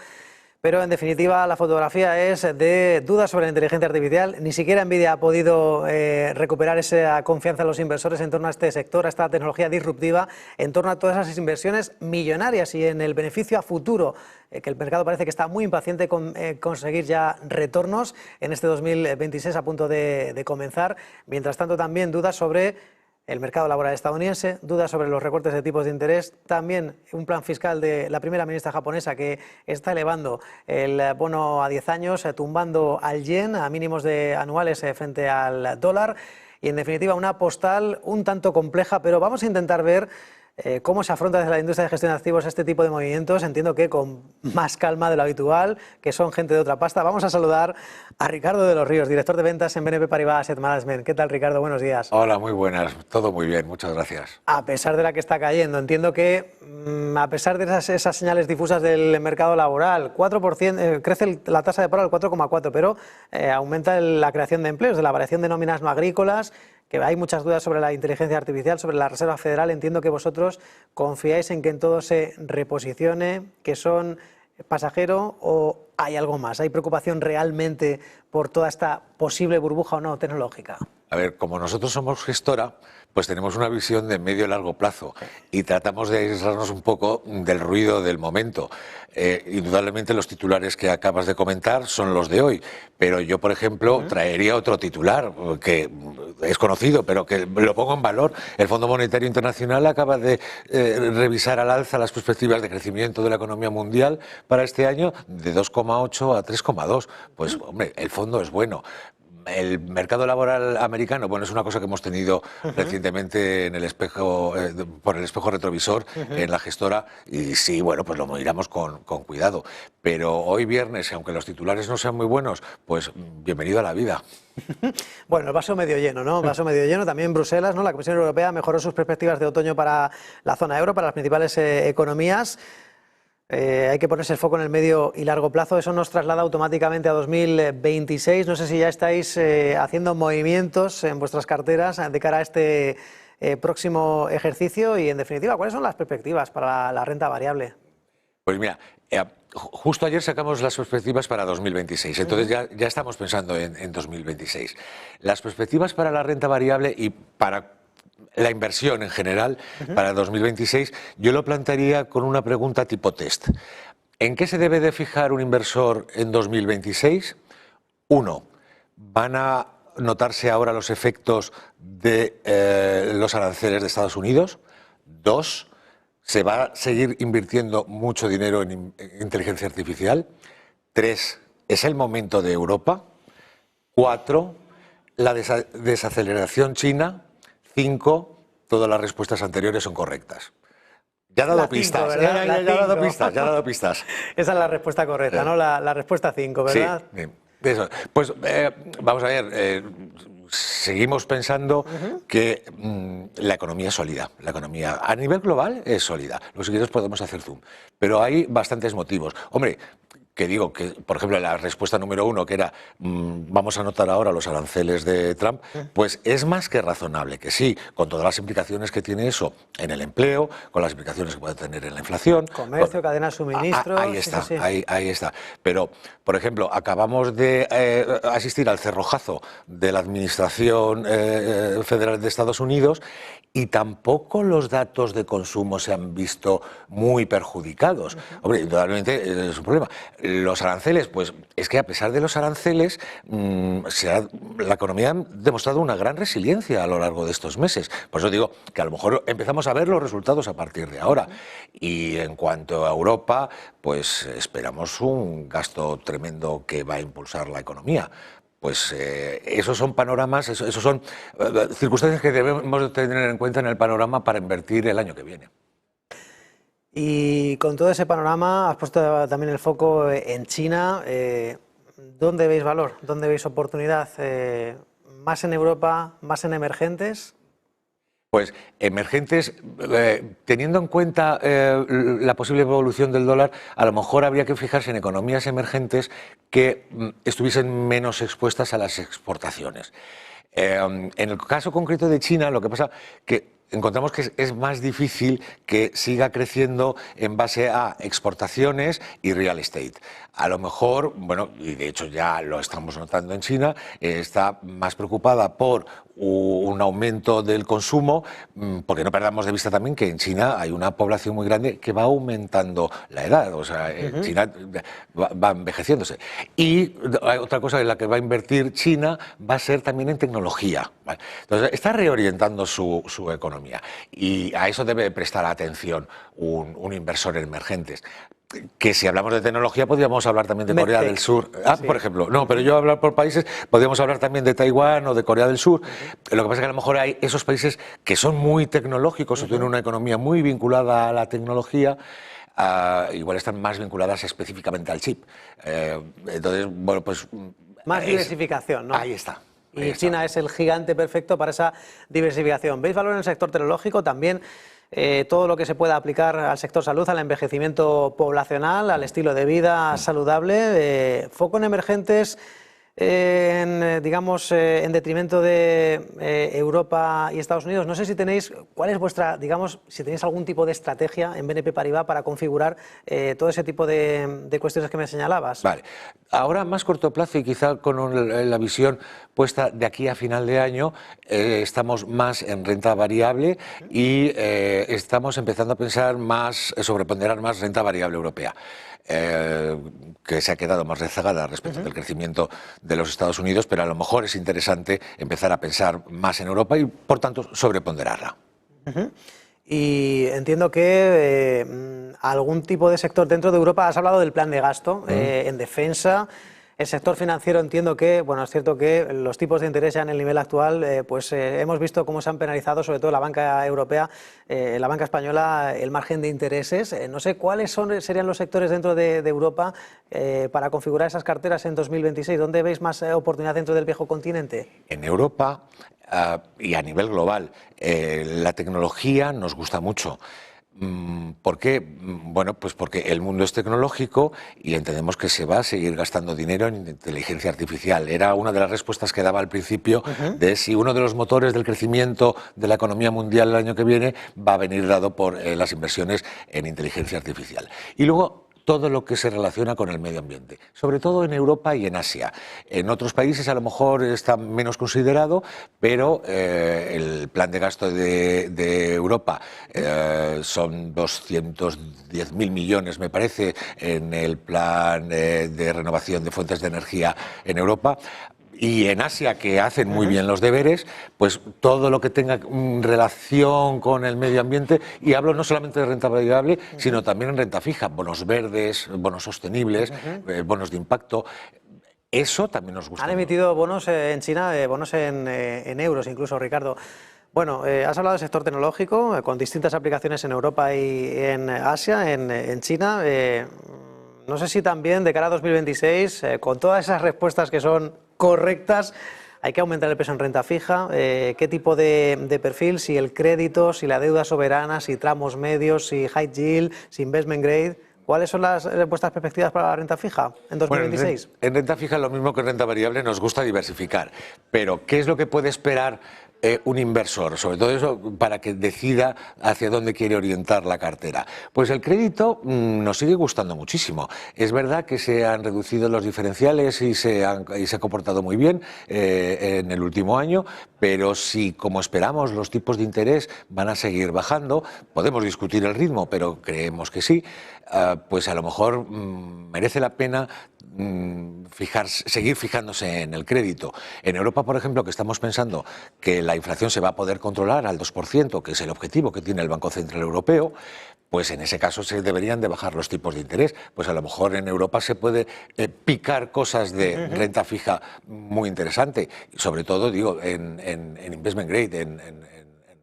Pero en definitiva la fotografía es de dudas sobre la inteligencia artificial. Ni siquiera Nvidia ha podido recuperar esa confianza de los inversores en torno a este sector, a esta tecnología disruptiva, en torno a todas esas inversiones millonarias y en el beneficio a futuro, que el mercado parece que está muy impaciente con conseguir ya retornos en este 2026 a punto de comenzar. Mientras tanto también dudas sobre el mercado laboral estadounidense, dudas sobre los recortes de tipos de interés, también un plan fiscal de la primera ministra japonesa que está elevando el bono a 10 años, tumbando al yen a mínimos anuales frente al dólar y en definitiva una postal un tanto compleja, pero vamos a intentar ver cómo se afronta desde la industria de gestión de activos este tipo de movimientos. Entiendo que con más calma de lo habitual, que son gente de otra pasta. Vamos a saludar a Ricardo de los Ríos, director de ventas en BNP Paribas Asset Management. ¿Qué tal, Ricardo? Buenos días. Hola, muy buenas. Todo muy bien, muchas gracias. A pesar de la que está cayendo, entiendo que a pesar de esas señales difusas del mercado laboral, 4%, crece la tasa de paro al 4,4%, pero aumenta la creación de empleos, de la variación de nóminas no agrícolas, que hay muchas dudas sobre la inteligencia artificial, sobre la Reserva Federal. Entiendo que vosotros confiáis en que en todo se reposicione, que son pasajero o hay algo más. ¿Hay preocupación realmente por toda esta posible burbuja o no tecnológica? A ver, como nosotros somos gestora, pues tenemos una visión de medio y largo plazo y tratamos de aislarnos un poco del ruido del momento. Indudablemente los titulares que acabas de comentar son los de hoy, pero yo, por ejemplo, traería otro titular que es conocido, pero que lo pongo en valor. El Fondo Monetario Internacional acaba de revisar al alza las perspectivas de crecimiento de la economía mundial para este año de 2,8 a 3,2. Pues, hombre, el fondo es bueno. el mercado laboral americano, bueno, es una cosa que hemos tenido recientemente en el espejo, por el espejo retrovisor en la gestora, y sí, bueno, pues lo miramos con cuidado. Pero hoy viernes, aunque los titulares no sean muy buenos, pues bienvenido a la vida. Bueno, el vaso medio lleno, ¿no? Vaso medio lleno. También Bruselas, ¿no? La Comisión Europea mejoró sus perspectivas de otoño para la zona euro, para las principales economías. Hay que ponerse el foco en el medio y largo plazo. Eso nos traslada automáticamente a 2026. No sé si ya estáis haciendo movimientos en vuestras carteras de cara a este próximo ejercicio y, en definitiva, ¿cuáles son las perspectivas para la renta variable? Pues mira, justo ayer sacamos las perspectivas para 2026, entonces ya estamos pensando en 2026. Las perspectivas para la renta variable y para la inversión en general para 2026, yo lo plantearía con una pregunta tipo test. ¿En qué se debe de fijar un inversor en 2026? 1. ¿Van a notarse ahora los efectos de los aranceles de Estados Unidos? 2. ¿Se va a seguir invirtiendo mucho dinero en inteligencia artificial? 3. ¿Es el momento de Europa? 4. ¿La desaceleración china? 5. Todas las respuestas anteriores son correctas. Ya ha dado pistas, ya ha dado pistas. Esa es la respuesta correcta, ¿no? La respuesta 5, ¿verdad? Sí, eso. Pues vamos a ver, seguimos pensando que la economía es sólida. La economía a nivel global es sólida. Los siguientes podemos hacer zoom. Pero hay bastantes motivos. Hombre, que digo que, por ejemplo, la respuesta número 1, que era vamos a notar ahora los aranceles de Trump, pues es más que razonable que sí, con todas las implicaciones que tiene eso en el empleo, con las implicaciones que puede tener en la inflación. Comercio, cadena de suministros. Ahí está, sí. Ahí está. Pero, por ejemplo, acabamos de asistir al cerrojazo de la Administración Federal de Estados Unidos y tampoco los datos de consumo se han visto muy perjudicados. Hombre, indudablemente es un problema. Los aranceles, pues es que a pesar de los aranceles, la economía ha demostrado una gran resiliencia a lo largo de estos meses. Por eso digo que a lo mejor empezamos a ver los resultados a partir de ahora. Y en cuanto a Europa, pues esperamos un gasto tremendo que va a impulsar la economía. Pues esos son panoramas, esos son circunstancias que debemos tener en cuenta en el panorama para invertir el año que viene. Y con todo ese panorama, has puesto también el foco en China. ¿Dónde veis valor? ¿Dónde veis oportunidad? ¿Más en Europa? ¿Más en emergentes? Pues emergentes, teniendo en cuenta la posible evolución del dólar, a lo mejor habría que fijarse en economías emergentes que estuviesen menos expuestas a las exportaciones. En el caso concreto de China, lo que pasa que encontramos que es más difícil que siga creciendo en base a exportaciones y real estate. A lo mejor, bueno, y de hecho ya lo estamos notando en China, está más preocupada por un aumento del consumo, porque no perdamos de vista también que en China hay una población muy grande que va aumentando la edad, o sea, China va envejeciéndose. Y otra cosa en la que va a invertir China va a ser también en tecnología, ¿vale? Entonces está reorientando su economía y a eso debe prestar atención un inversor en emergentes. Que si hablamos de tecnología podríamos hablar también de Corea del Sur. Sí. Por ejemplo. No, pero yo hablar por países, podríamos hablar también de Taiwán o de Corea del Sur. Lo que pasa es que a lo mejor hay esos países que son muy tecnológicos o tienen una economía muy vinculada a la tecnología, igual están más vinculadas específicamente al chip. Entonces, bueno, pues... Más diversificación, ¿no? Ahí está. Y China es el gigante perfecto para esa diversificación. ¿Veis valor en el sector tecnológico? También todo lo que se pueda aplicar al sector salud, al envejecimiento poblacional, al estilo de vida saludable. Foco en emergentes, digamos, en detrimento de Europa y Estados Unidos. No sé si tenéis, ¿cuál es vuestra, digamos, si tenéis algún tipo de estrategia en BNP Paribas para configurar todo ese tipo de cuestiones que me señalabas? Vale. Ahora, más corto plazo y quizá con la visión puesta de aquí a final de año, estamos más en renta variable y estamos empezando a pensar más, sobreponderar más renta variable europea. Que se ha quedado más rezagada respecto del crecimiento de los Estados Unidos, pero a lo mejor es interesante empezar a pensar más en Europa y, por tanto, sobreponderarla. Y entiendo que algún tipo de sector dentro de Europa, has hablado del plan de gasto en defensa, El sector financiero entiendo que, bueno, es cierto que los tipos de interés ya en el nivel actual, hemos visto cómo se han penalizado, sobre todo la banca europea, la banca española, el margen de intereses. No sé cuáles serían los sectores dentro de Europa para configurar esas carteras en 2026. ¿Dónde veis más oportunidad dentro del viejo continente? En Europa y a nivel global, la tecnología nos gusta mucho. ¿Por qué? Bueno, pues porque el mundo es tecnológico y entendemos que se va a seguir gastando dinero en inteligencia artificial. Era una de las respuestas que daba al principio de si uno de los motores del crecimiento de la economía mundial el año que viene va a venir dado por las inversiones en inteligencia artificial. Y luego todo lo que se relaciona con el medio ambiente, sobre todo en Europa y en Asia. En otros países a lo mejor está menos considerado, pero el plan de gasto de Europa son 210.000 millones, me parece, en el plan de renovación de fuentes de energía en Europa. Y en Asia, que hacen muy bien los deberes, pues todo lo que tenga relación con el medio ambiente, y hablo no solamente de renta variable, sino también en renta fija, bonos verdes, bonos sostenibles, bonos de impacto. Eso también nos gusta. Han emitido bonos en China, bonos en euros incluso, Ricardo. Bueno, has hablado del sector tecnológico, con distintas aplicaciones en Europa y en Asia, en China. No sé si también de cara a 2026, con todas esas respuestas que son correctas, hay que aumentar el peso en renta fija. ¿Qué tipo de perfil? Si el crédito, si la deuda soberana, si tramos medios, si high yield, si investment grade. ¿Cuáles son vuestras perspectivas para la renta fija en 2026? Bueno, en renta fija, lo mismo que en renta variable, nos gusta diversificar. Pero, ¿qué es lo que puede esperar un inversor? Sobre todo eso, para que decida hacia dónde quiere orientar la cartera. Pues el crédito nos sigue gustando muchísimo. Es verdad que se han reducido los diferenciales y se ha comportado muy bien en el último año, pero si, como esperamos, los tipos de interés van a seguir bajando, podemos discutir el ritmo, pero creemos que sí, pues a lo mejor merece la pena seguir fijándose en el crédito. En Europa, por ejemplo, que estamos pensando que la inflación se va a poder controlar al 2%, que es el objetivo que tiene el Banco Central Europeo, pues en ese caso se deberían de bajar los tipos de interés. Pues a lo mejor en Europa se puede picar cosas de renta fija muy interesante, sobre todo, digo, en investment grade, en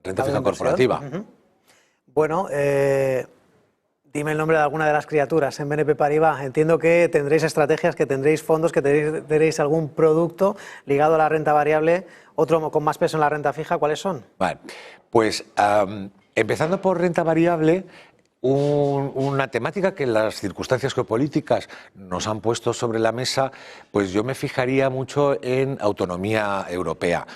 renta fija corporativa. Bueno, dime el nombre de alguna de las criaturas en BNP Paribas. Entiendo que tendréis estrategias, que tendréis fondos, que tendréis algún producto ligado a la renta variable, otro con más peso en la renta fija. ¿Cuáles son? Vale, pues empezando por renta variable, una temática que las circunstancias geopolíticas nos han puesto sobre la mesa, pues yo me fijaría mucho en autonomía europea.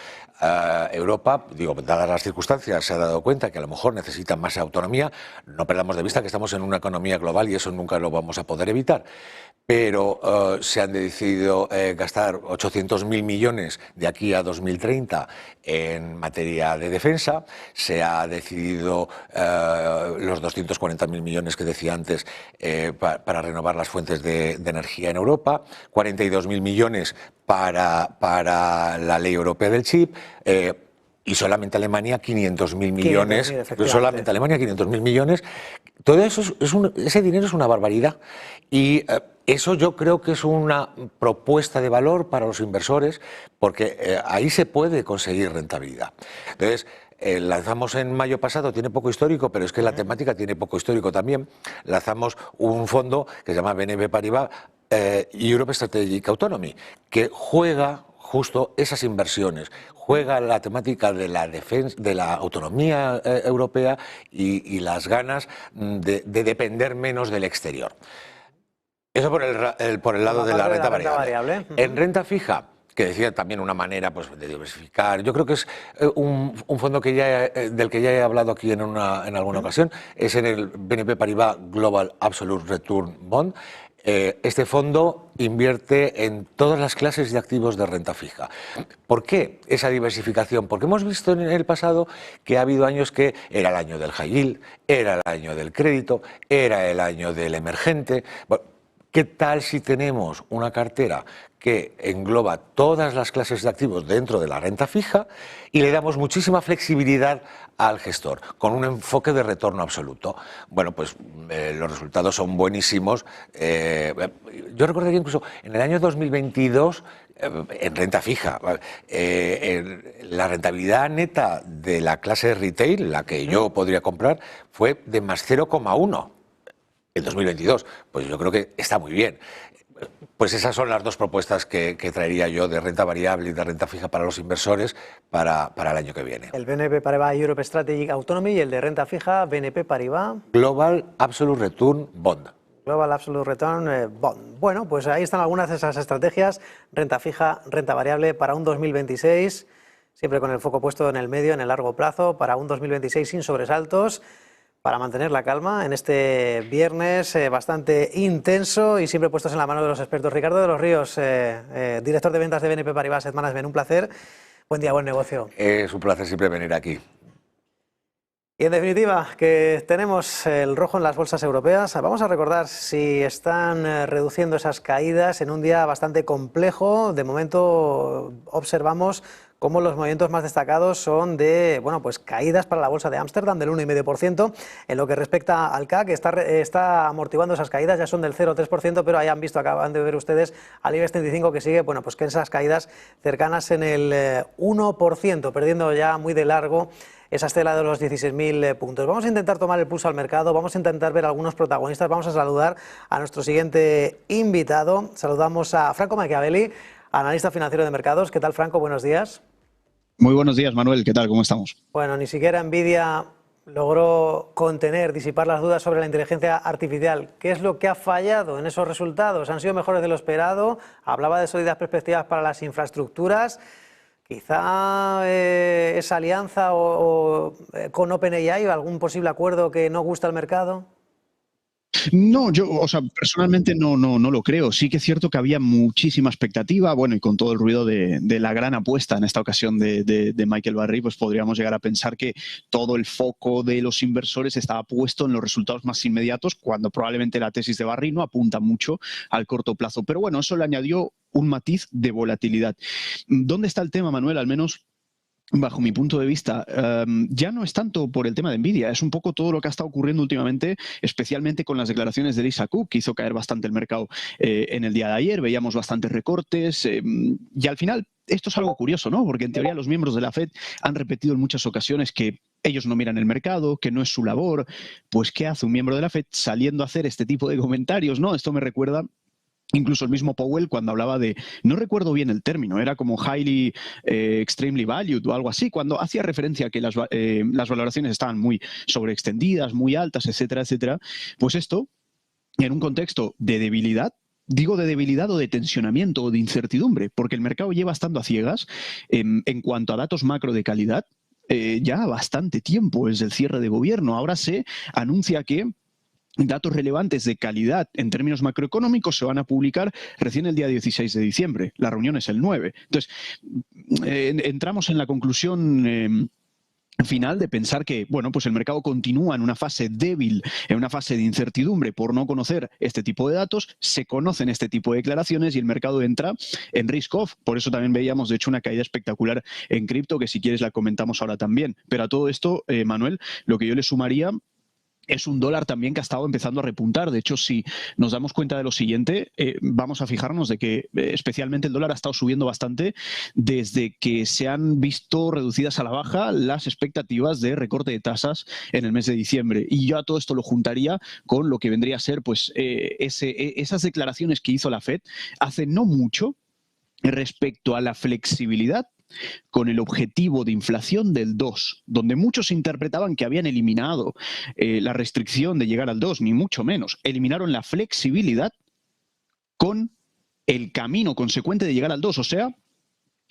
Europa, digo, dadas las circunstancias, se ha dado cuenta que a lo mejor necesita más autonomía. No perdamos de vista que estamos en una economía global y eso nunca lo vamos a poder evitar. Pero se han decidido gastar 800.000 millones de aquí a 2030 en materia de defensa. Se ha decidido los 240.000 millones que decía antes para renovar las fuentes de energía en Europa, 42.000 millones para la ley europea del chip. Y solamente Alemania 500.000 millones. Solamente Alemania 500.000 millones. Todo eso ese dinero es una barbaridad. Y eso yo creo que es una propuesta de valor para los inversores, porque ahí se puede conseguir rentabilidad. Entonces, lanzamos en mayo pasado, tiene poco histórico, pero es que la temática tiene poco histórico también. Lanzamos un fondo que se llama BNP Paribas Europe Strategic Autonomy, que juega justo esas inversiones, juega la temática de la defensa, de la autonomía europea y las ganas de depender menos del exterior. Eso por el lado de la renta variable. En renta fija, que decía también una manera pues, de diversificar, yo creo que es un fondo del que ya he hablado aquí en alguna ocasión, es en el BNP Paribas Global Absolute Return Bond. Este fondo invierte en todas las clases de activos de renta fija. ¿Por qué esa diversificación? Porque hemos visto en el pasado que ha habido años que era el año del high yield, era el año del crédito, era el año del emergente. Bueno, ¿Qué tal si tenemos una cartera que engloba todas las clases de activos dentro de la renta fija y le damos muchísima flexibilidad al gestor, con un enfoque de retorno absoluto? Bueno, pues los resultados son buenísimos. Yo recordaría incluso en el año 2022, en renta fija, la rentabilidad neta de la clase retail, la que yo podría comprar, fue de más 0,1 en 2022. Pues yo creo que está muy bien. Pues esas son las dos propuestas que traería yo de renta variable y de renta fija para los inversores para el año que viene. El BNP Paribas Europe Strategic Autonomy y el de renta fija BNP Paribas Global Absolute Return Bond. Global Absolute Return Bond. Bueno, pues ahí están algunas de esas estrategias, renta fija, renta variable para un 2026, siempre con el foco puesto en el medio, en el largo plazo, para un 2026 sin sobresaltos, para mantener la calma en este viernes bastante intenso y siempre puestos en la mano de los expertos. Ricardo de los Ríos, director de ventas de BNP Paribas Asset Management, un placer. Buen día, buen negocio. Es un placer siempre venir aquí. Y en definitiva, que tenemos el rojo en las bolsas europeas. Vamos a recordar si están reduciendo esas caídas en un día bastante complejo. De momento observamos cómo los movimientos más destacados son de, bueno, pues caídas para la bolsa de Ámsterdam del 1,5%. En lo que respecta al CAC, está amortiguando esas caídas, ya son del 0,3%, pero ahí han visto, acaban de ver ustedes, al IBEX 35 que sigue, bueno, pues que esas caídas cercanas en el 1%, perdiendo ya muy de largo esa estela de los 16.000 puntos. Vamos a intentar tomar el pulso al mercado, vamos a intentar ver algunos protagonistas, vamos a saludar a nuestro siguiente invitado. Saludamos a Franco Machiavelli, analista financiero de mercados. ¿Qué tal, Franco? Buenos días. Muy buenos días, Manuel. ¿Qué tal? ¿Cómo estamos? Bueno, ni siquiera Nvidia logró contener, disipar las dudas sobre la inteligencia artificial. ¿Qué es lo que ha fallado en esos resultados? ¿Han sido mejores de lo esperado? Hablaba de sólidas perspectivas para las infraestructuras. Quizá esa alianza con OpenAI o algún posible acuerdo que no gusta al mercado. No, yo, personalmente no lo creo. Sí que es cierto que había muchísima expectativa, bueno, y con todo el ruido de la gran apuesta en esta ocasión de Michael Burry, pues podríamos llegar a pensar que todo el foco de los inversores estaba puesto en los resultados más inmediatos, cuando probablemente la tesis de Burry no apunta mucho al corto plazo. Pero bueno, eso le añadió un matiz de volatilidad. ¿Dónde está el tema, Manuel? Al menos bajo mi punto de vista, ya no es tanto por el tema de Nvidia, es un poco todo lo que ha estado ocurriendo últimamente, especialmente con las declaraciones de Lisa Cook, que hizo caer bastante el mercado en el día de ayer. Veíamos bastantes recortes y al final esto es algo curioso, ¿no? Porque en teoría los miembros de la Fed han repetido en muchas ocasiones que ellos no miran el mercado, que no es su labor. Pues ¿qué hace un miembro de la Fed saliendo a hacer este tipo de comentarios, ¿no? Esto me recuerda incluso el mismo Powell cuando hablaba de, no recuerdo bien el término, era como highly extremely valued o algo así, cuando hacía referencia a que las valoraciones estaban muy sobreextendidas, muy altas, etcétera, etcétera. Pues esto, en un contexto de debilidad, digo de debilidad o de tensionamiento o de incertidumbre, porque el mercado lleva estando a ciegas en cuanto a datos macro de calidad ya bastante tiempo desde el cierre de gobierno. Ahora se anuncia que datos relevantes de calidad en términos macroeconómicos se van a publicar recién el día 16 de diciembre. La reunión es el 9. Entonces, entramos en la conclusión final de pensar que, bueno, pues el mercado continúa en una fase débil, en una fase de incertidumbre por no conocer este tipo de datos. Se conocen este tipo de declaraciones y el mercado entra en risk off. Por eso también veíamos, de hecho, una caída espectacular en cripto, que si quieres la comentamos ahora también. Pero a todo esto, Manuel, lo que yo le sumaría es un dólar también que ha estado empezando a repuntar. De hecho, si nos damos cuenta de lo siguiente, vamos a fijarnos de que especialmente el dólar ha estado subiendo bastante desde que se han visto reducidas a la baja las expectativas de recorte de tasas en el mes de diciembre. Y yo a todo esto lo juntaría con lo que vendría a ser pues, esas declaraciones que hizo la Fed hace no mucho respecto a la flexibilidad con el objetivo de inflación del 2, donde muchos interpretaban que habían eliminado la restricción de llegar al 2, ni mucho menos. Eliminaron la flexibilidad con el camino consecuente de llegar al 2, o sea,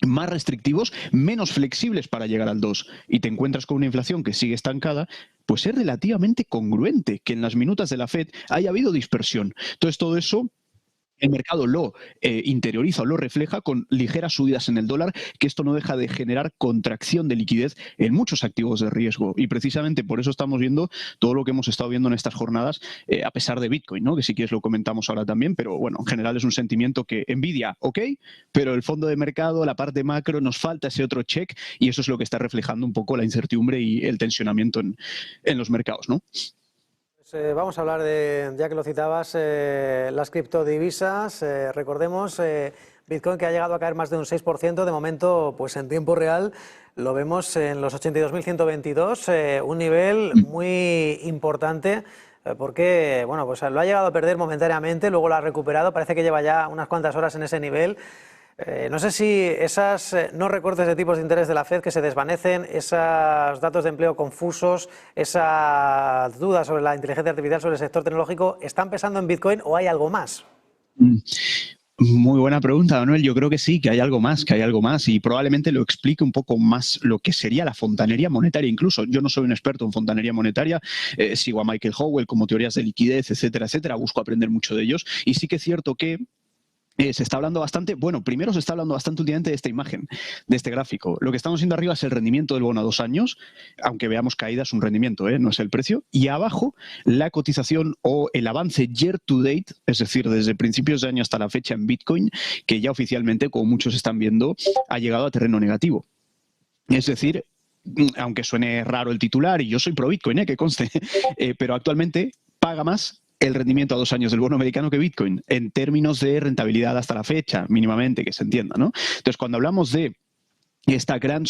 más restrictivos, menos flexibles para llegar al 2. Y te encuentras con una inflación que sigue estancada, pues es relativamente congruente que en las minutas de la Fed haya habido dispersión. Entonces, todo eso el mercado lo interioriza o lo refleja con ligeras subidas en el dólar, que esto no deja de generar contracción de liquidez en muchos activos de riesgo. Y precisamente por eso estamos viendo todo lo que hemos estado viendo en estas jornadas, a pesar de Bitcoin, ¿no? Que si quieres lo comentamos ahora también, pero bueno, en general es un sentimiento que Nvidia, ok, pero el fondo de mercado, la parte macro, nos falta ese otro check, y eso es lo que está reflejando un poco la incertidumbre y el tensionamiento en los mercados, ¿no? Vamos a hablar de, ya que lo citabas, las criptodivisas. Recordemos, Bitcoin, que ha llegado a caer más de un 6%, de momento, pues en tiempo real, lo vemos en los 82.122, un nivel muy importante, porque, bueno, pues lo ha llegado a perder momentáneamente, luego lo ha recuperado, parece que lleva ya unas cuantas horas en ese nivel. No sé si esas no recortes de tipos de interés de la FED que se desvanecen, esos datos de empleo confusos, esas dudas sobre la inteligencia artificial, sobre el sector tecnológico, ¿están pesando en Bitcoin o hay algo más? Muy buena pregunta, Manuel. Yo creo que sí, que hay algo más, y probablemente lo explique un poco más lo que sería la fontanería monetaria incluso. Yo no soy un experto en fontanería monetaria, sigo a Michael Howell como teorías de liquidez, etcétera, etcétera, busco aprender mucho de ellos, y sí que es cierto que se está hablando bastante, bueno, primero se está hablando bastante últimamente de esta imagen, de este gráfico. Lo que estamos viendo arriba es el rendimiento del bono a 2 años, aunque veamos caídas, un rendimiento, no es el precio. Y abajo, la cotización o el avance year to date, es decir, desde principios de año hasta la fecha en Bitcoin, que ya oficialmente, como muchos están viendo, ha llegado a terreno negativo. Es decir, aunque suene raro el titular, y yo soy pro Bitcoin, que conste, pero actualmente paga más el rendimiento a 2 años del bono americano que Bitcoin, en términos de rentabilidad hasta la fecha, mínimamente, que se entienda, ¿no? Entonces, cuando hablamos de esta gran,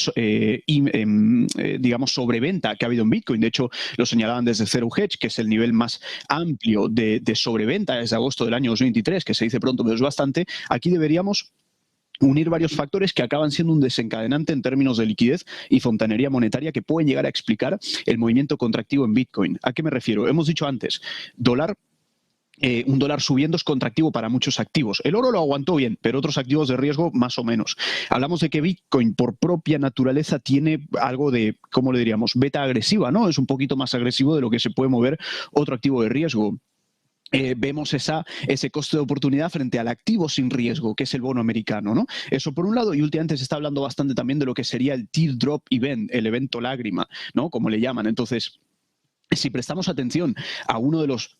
digamos, sobreventa que ha habido en Bitcoin, de hecho, lo señalaban desde Zero Hedge, que es el nivel más amplio de sobreventa desde agosto del año 2023, que se dice pronto, pero es bastante, aquí deberíamos unir varios factores que acaban siendo un desencadenante en términos de liquidez y fontanería monetaria que pueden llegar a explicar el movimiento contractivo en Bitcoin. ¿A qué me refiero? Hemos dicho antes, un dólar subiendo es contractivo para muchos activos. El oro lo aguantó bien, pero otros activos de riesgo más o menos. Hablamos de que Bitcoin por propia naturaleza tiene algo de, ¿cómo le diríamos? Beta agresiva, ¿no? Es un poquito más agresivo de lo que se puede mover otro activo de riesgo. Vemos ese coste de oportunidad frente al activo sin riesgo, que es el bono americano, ¿no? Eso por un lado, y últimamente se está hablando bastante también de lo que sería el teardrop event, el evento lágrima, ¿no? Como le llaman. Entonces, si prestamos atención a uno de los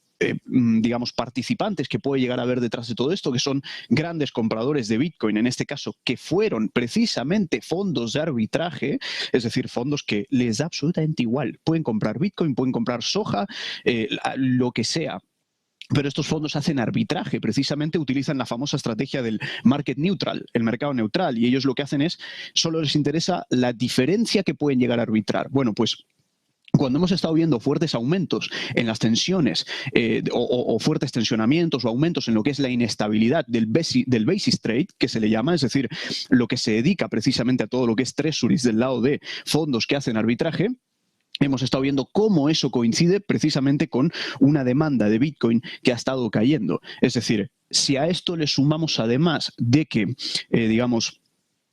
digamos, participantes que puede llegar a haber detrás de todo esto, que son grandes compradores de Bitcoin, en este caso, que fueron precisamente fondos de arbitraje, es decir, fondos que les da absolutamente igual. Pueden comprar Bitcoin, pueden comprar soja, lo que sea. Pero estos fondos hacen arbitraje, precisamente utilizan la famosa estrategia del market neutral, el mercado neutral, y ellos lo que hacen es, solo les interesa la diferencia que pueden llegar a arbitrar. Bueno, pues cuando hemos estado viendo fuertes aumentos en las tensiones o fuertes tensionamientos o aumentos en lo que es la inestabilidad del basis trade, que se le llama, es decir, lo que se dedica precisamente a todo lo que es treasuries del lado de fondos que hacen arbitraje, hemos estado viendo cómo eso coincide precisamente con una demanda de Bitcoin que ha estado cayendo. Es decir, si a esto le sumamos además de que, digamos,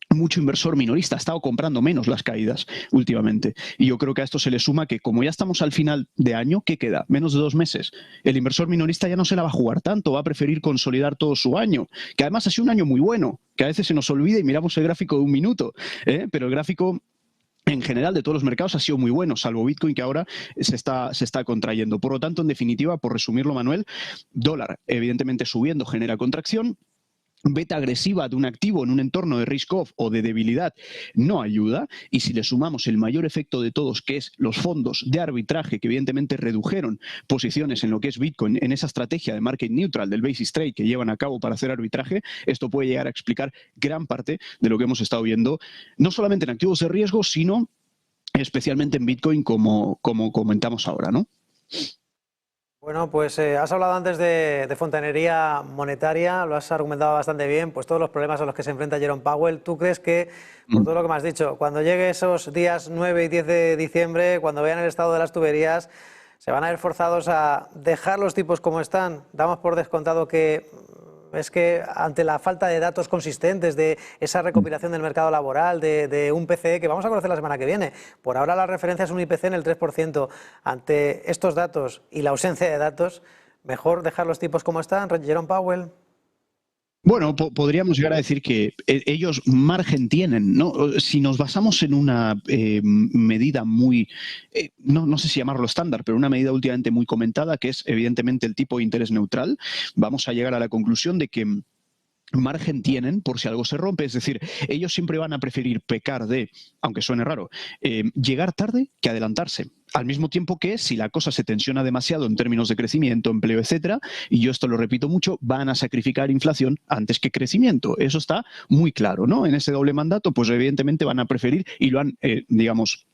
mucho inversor minorista ha estado comprando menos las caídas últimamente. Y yo creo que a esto se le suma que como ya estamos al final de año, ¿qué queda? Menos de 2 meses. El inversor minorista ya no se la va a jugar tanto, va a preferir consolidar todo su año, que además ha sido un año muy bueno, que a veces se nos olvida y miramos el gráfico de 1 minuto, pero el gráfico en general de todos los mercados ha sido muy bueno, salvo Bitcoin, que ahora se está contrayendo. Por lo tanto, en definitiva, por resumirlo, Manuel, dólar evidentemente subiendo genera contracción. Beta agresiva de un activo en un entorno de risk-off o de debilidad no ayuda, y si le sumamos el mayor efecto de todos, que es los fondos de arbitraje que evidentemente redujeron posiciones en lo que es Bitcoin, en esa estrategia de market neutral del basis trade que llevan a cabo para hacer arbitraje, esto puede llegar a explicar gran parte de lo que hemos estado viendo, no solamente en activos de riesgo, sino especialmente en Bitcoin, como comentamos ahora, ¿no? Bueno, pues has hablado antes de fontanería monetaria, lo has argumentado bastante bien, pues todos los problemas a los que se enfrenta Jerome Powell. ¿Tú crees que, por todo lo que me has dicho, cuando llegue esos días 9 y 10 de diciembre, cuando vean el estado de las tuberías, se van a ver forzados a dejar los tipos como están? Damos por descontado que es que ante la falta de datos consistentes, de esa recopilación del mercado laboral, de un PCE que vamos a conocer la semana que viene, por ahora la referencia es un IPC en el 3%, ante estos datos y la ausencia de datos, ¿mejor dejar los tipos como están, Jerome Powell? Bueno, podríamos llegar a decir que ellos margen tienen, ¿no? Si nos basamos en una medida muy, no sé si llamarlo estándar, pero una medida últimamente muy comentada, que es evidentemente el tipo de interés neutral, vamos a llegar a la conclusión de que margen tienen por si algo se rompe. Es decir, ellos siempre van a preferir pecar de, aunque suene raro, llegar tarde que adelantarse. Al mismo tiempo que si la cosa se tensiona demasiado en términos de crecimiento, empleo, etcétera, y yo esto lo repito mucho, van a sacrificar inflación antes que crecimiento. Eso está muy claro, ¿no? En ese doble mandato, pues evidentemente van a preferir, y lo han, digamos,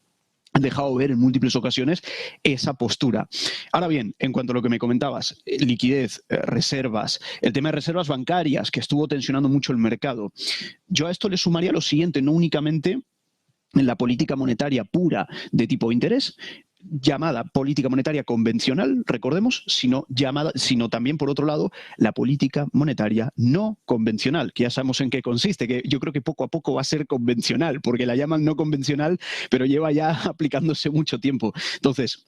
dejado ver en múltiples ocasiones, esa postura. Ahora bien, en cuanto a lo que me comentabas, liquidez, reservas, el tema de reservas bancarias, que estuvo tensionando mucho el mercado, yo a esto le sumaría lo siguiente, no únicamente en la política monetaria pura de tipo de interés, llamada política monetaria convencional, recordemos, sino también, por otro lado, la política monetaria no convencional, que ya sabemos en qué consiste, que yo creo que poco a poco va a ser convencional, porque la llaman no convencional, pero lleva ya aplicándose mucho tiempo. Entonces,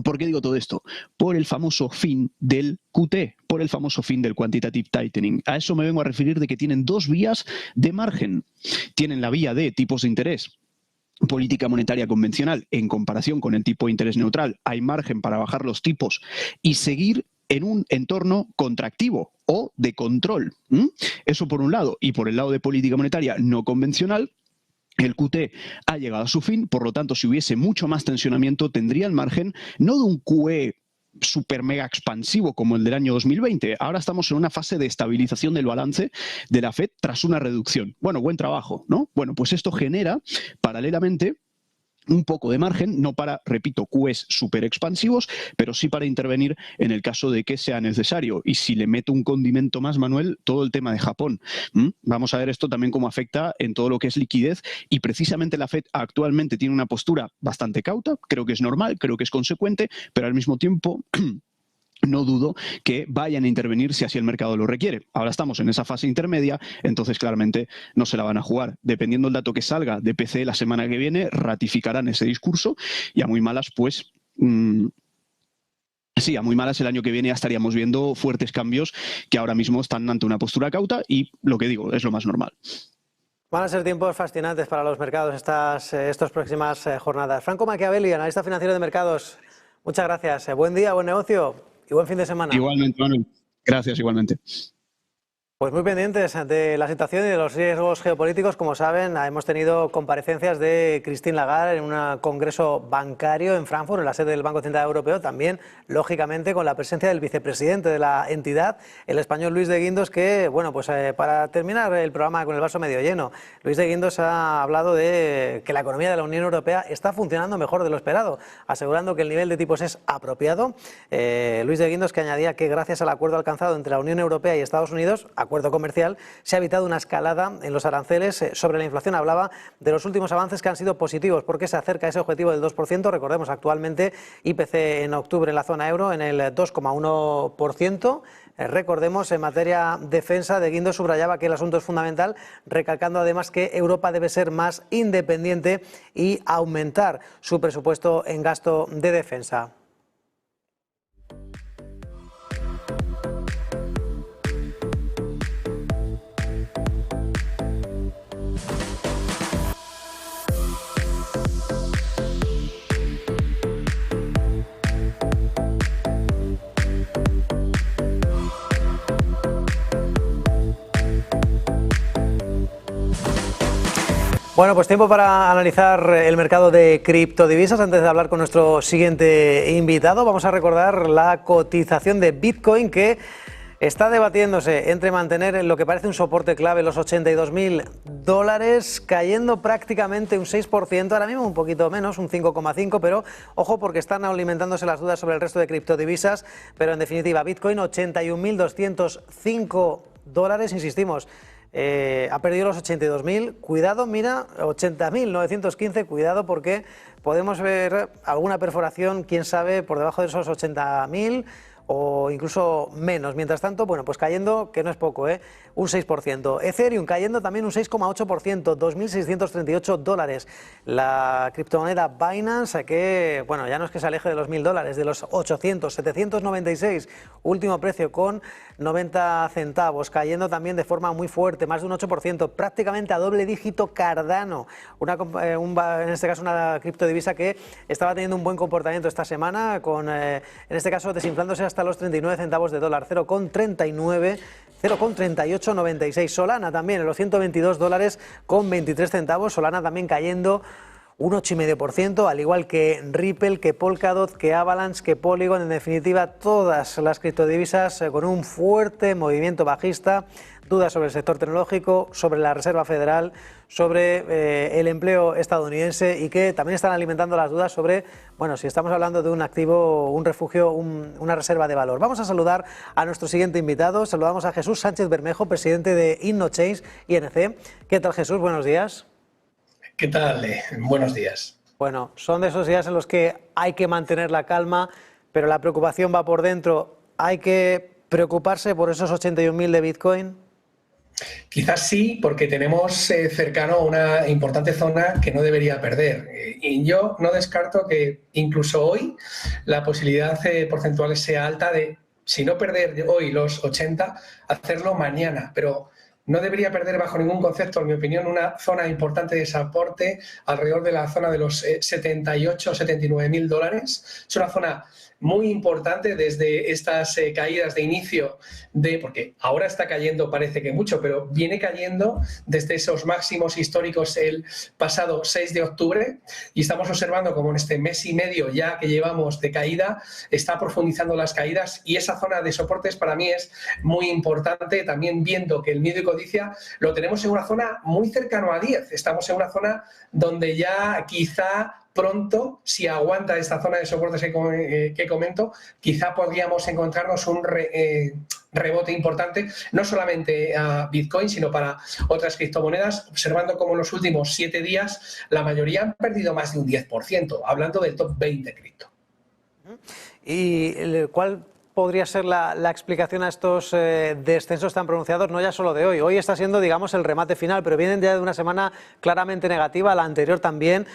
¿por qué digo todo esto? Por el famoso fin del QT, por el famoso fin del quantitative tightening. A eso me vengo a referir de que tienen dos vías de margen. Tienen la vía de tipos de interés, política monetaria convencional, en comparación con el tipo de interés neutral, hay margen para bajar los tipos y seguir en un entorno contractivo o de control. Eso por un lado. Y por el lado de política monetaria no convencional, el QT ha llegado a su fin, por lo tanto, si hubiese mucho más tensionamiento, tendría el margen no de un QE super mega expansivo como el del año 2020. Ahora estamos en una fase de estabilización del balance de la Fed tras una reducción. Bueno, buen trabajo, ¿no? Bueno, pues esto genera paralelamente un poco de margen, no para, repito, QEs súper expansivos, pero sí para intervenir en el caso de que sea necesario. Y si le meto un condimento más, Manuel, todo el tema de Japón. Vamos a ver esto también cómo afecta en todo lo que es liquidez, y precisamente la Fed actualmente tiene una postura bastante cauta, creo que es normal, creo que es consecuente, pero al mismo tiempo no dudo que vayan a intervenir si así el mercado lo requiere. Ahora estamos en esa fase intermedia, entonces claramente no se la van a jugar. Dependiendo del dato que salga de PCE la semana que viene, ratificarán ese discurso, y a muy malas, pues sí, a muy malas el año que viene ya estaríamos viendo fuertes cambios que ahora mismo están ante una postura cauta, y lo que digo, es lo más normal. Van a ser tiempos fascinantes para los mercados estas próximas jornadas. Franco Machiavelli, analista financiero de mercados, muchas gracias. Buen día, buen negocio y buen fin de semana. Igualmente, Manuel. Gracias, igualmente. Pues muy pendientes de la situación y de los riesgos geopolíticos. Como saben, hemos tenido comparecencias de Christine Lagarde en un congreso bancario en Frankfurt, en la sede del Banco Central Europeo, también, lógicamente, con la presencia del vicepresidente de la entidad, el español Luis de Guindos, que, bueno, pues para terminar el programa con el vaso medio lleno, Luis de Guindos ha hablado de que la economía de la Unión Europea está funcionando mejor de lo esperado, asegurando que el nivel de tipos es apropiado. Luis de Guindos, que añadía que gracias al acuerdo alcanzado entre la Unión Europea y Estados Unidos, acuerdo comercial, se ha evitado una escalada en los aranceles. Sobre la inflación hablaba de los últimos avances que han sido positivos porque se acerca a ese objetivo del 2%. Recordemos, actualmente IPC en octubre en la zona euro en el 2,1%. Recordemos, en materia defensa, de Guindos subrayaba que el asunto es fundamental, recalcando además que Europa debe ser más independiente y aumentar su presupuesto en gasto de defensa. Bueno, pues tiempo para analizar el mercado de criptodivisas. Antes de hablar con nuestro siguiente invitado, vamos a recordar la cotización de Bitcoin, que está debatiéndose entre mantener en lo que parece un soporte clave los $82.000, cayendo prácticamente un 6%, ahora mismo un poquito menos, un 5,5%, pero ojo porque están alimentándose las dudas sobre el resto de criptodivisas. Pero en definitiva, Bitcoin $81.205, insistimos. Ha perdido los 82.000, cuidado, mira, 80.915, cuidado porque podemos ver alguna perforación, quién sabe, por debajo de esos 80.000 o incluso menos. Mientras tanto, bueno, pues cayendo, que no es poco, un 6%. Ethereum cayendo también un 6,8%, 2.638 dólares. La criptomoneda Binance, que, bueno, ya no es que se aleje de los $1.000, de los 800, 796, último precio con 90 centavos, cayendo también de forma muy fuerte, más de un 8%, prácticamente a doble dígito Cardano, en este caso una criptodivisa que estaba teniendo un buen comportamiento esta semana, con, en este caso, desinflándose hasta los 39 centavos de dólar, 0,39, 0,3896. Solana también en los 122 dólares con 23 centavos, Solana también cayendo un 8,5%, al igual que Ripple, que Polkadot, que Avalanche, que Polygon, en definitiva todas las criptodivisas con un fuerte movimiento bajista, dudas sobre el sector tecnológico, sobre la Reserva Federal, sobre el empleo estadounidense y que también están alimentando las dudas sobre, bueno, si estamos hablando de un activo, un refugio, una reserva de valor. Vamos a saludar a nuestro siguiente invitado, saludamos a Jesús Sánchez Bermejo, presidente de InnoChange, INC. ¿Qué tal, Jesús? Buenos días. ¿Qué tal? Buenos días. Bueno, son de esos días en los que hay que mantener la calma, pero la preocupación va por dentro. ¿Hay que preocuparse por esos 81.000 de Bitcoin? Quizás sí, porque tenemos cercano una importante zona que no debería perder. Y yo no descarto que incluso hoy la posibilidad porcentual sea alta de, si no perder hoy los 80, hacerlo mañana. Pero no debería perder bajo ningún concepto, en mi opinión, una zona importante de soporte alrededor de la zona de los 78 o 79.000 dólares. Es una zona muy importante desde estas caídas de inicio, porque ahora está cayendo, parece que mucho, pero viene cayendo desde esos máximos históricos el pasado 6 de octubre y estamos observando como en este mes y medio ya que llevamos de caída, está profundizando las caídas y esa zona de soportes para mí es muy importante, también viendo que el miedo y codicia lo tenemos en una zona muy cercano a 10, estamos en una zona donde ya quizá pronto, si aguanta esta zona de soportes que comento, quizá podríamos encontrarnos un rebote importante, no solamente a Bitcoin, sino para otras criptomonedas, observando como en los últimos 7 días la mayoría han perdido más de un 10%, hablando del top 20 cripto. ¿Y cuál podría ser la explicación a estos descensos tan pronunciados, no ya solo de hoy? Hoy está siendo, digamos, el remate final, pero vienen ya de una semana claramente negativa, la anterior también.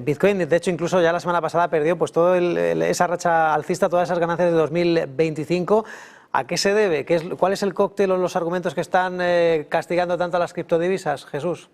Bitcoin, de hecho, incluso ya la semana pasada perdió pues toda esa racha alcista, todas esas ganancias de 2025. ¿A qué se debe? ¿Cuál es el cóctel o los argumentos que están castigando tanto a las criptodivisas, Jesús?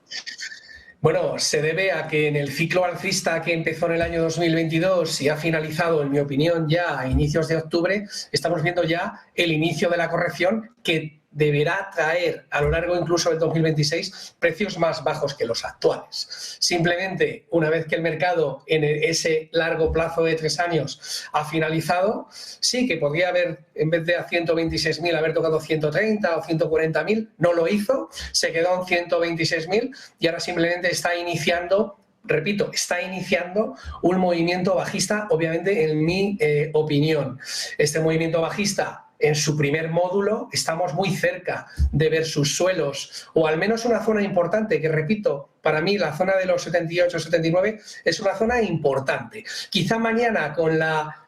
Bueno, se debe a que en el ciclo alcista que empezó en el año 2022 y ha finalizado, en mi opinión, ya a inicios de octubre, estamos viendo ya el inicio de la corrección que deberá traer a lo largo incluso del 2026 precios más bajos que los actuales. Simplemente, una vez que el mercado en ese largo plazo de 3 años ha finalizado, sí que podría haber, en vez de a 126.000, haber tocado 130 o 140.000, no lo hizo, se quedó en 126.000 y ahora simplemente está iniciando, repito, está iniciando un movimiento bajista, obviamente, en mi opinión. Este movimiento bajista, en su primer módulo, estamos muy cerca de ver sus suelos, o al menos una zona importante, que repito, para mí la zona de los 78-79 es una zona importante. Quizá mañana con la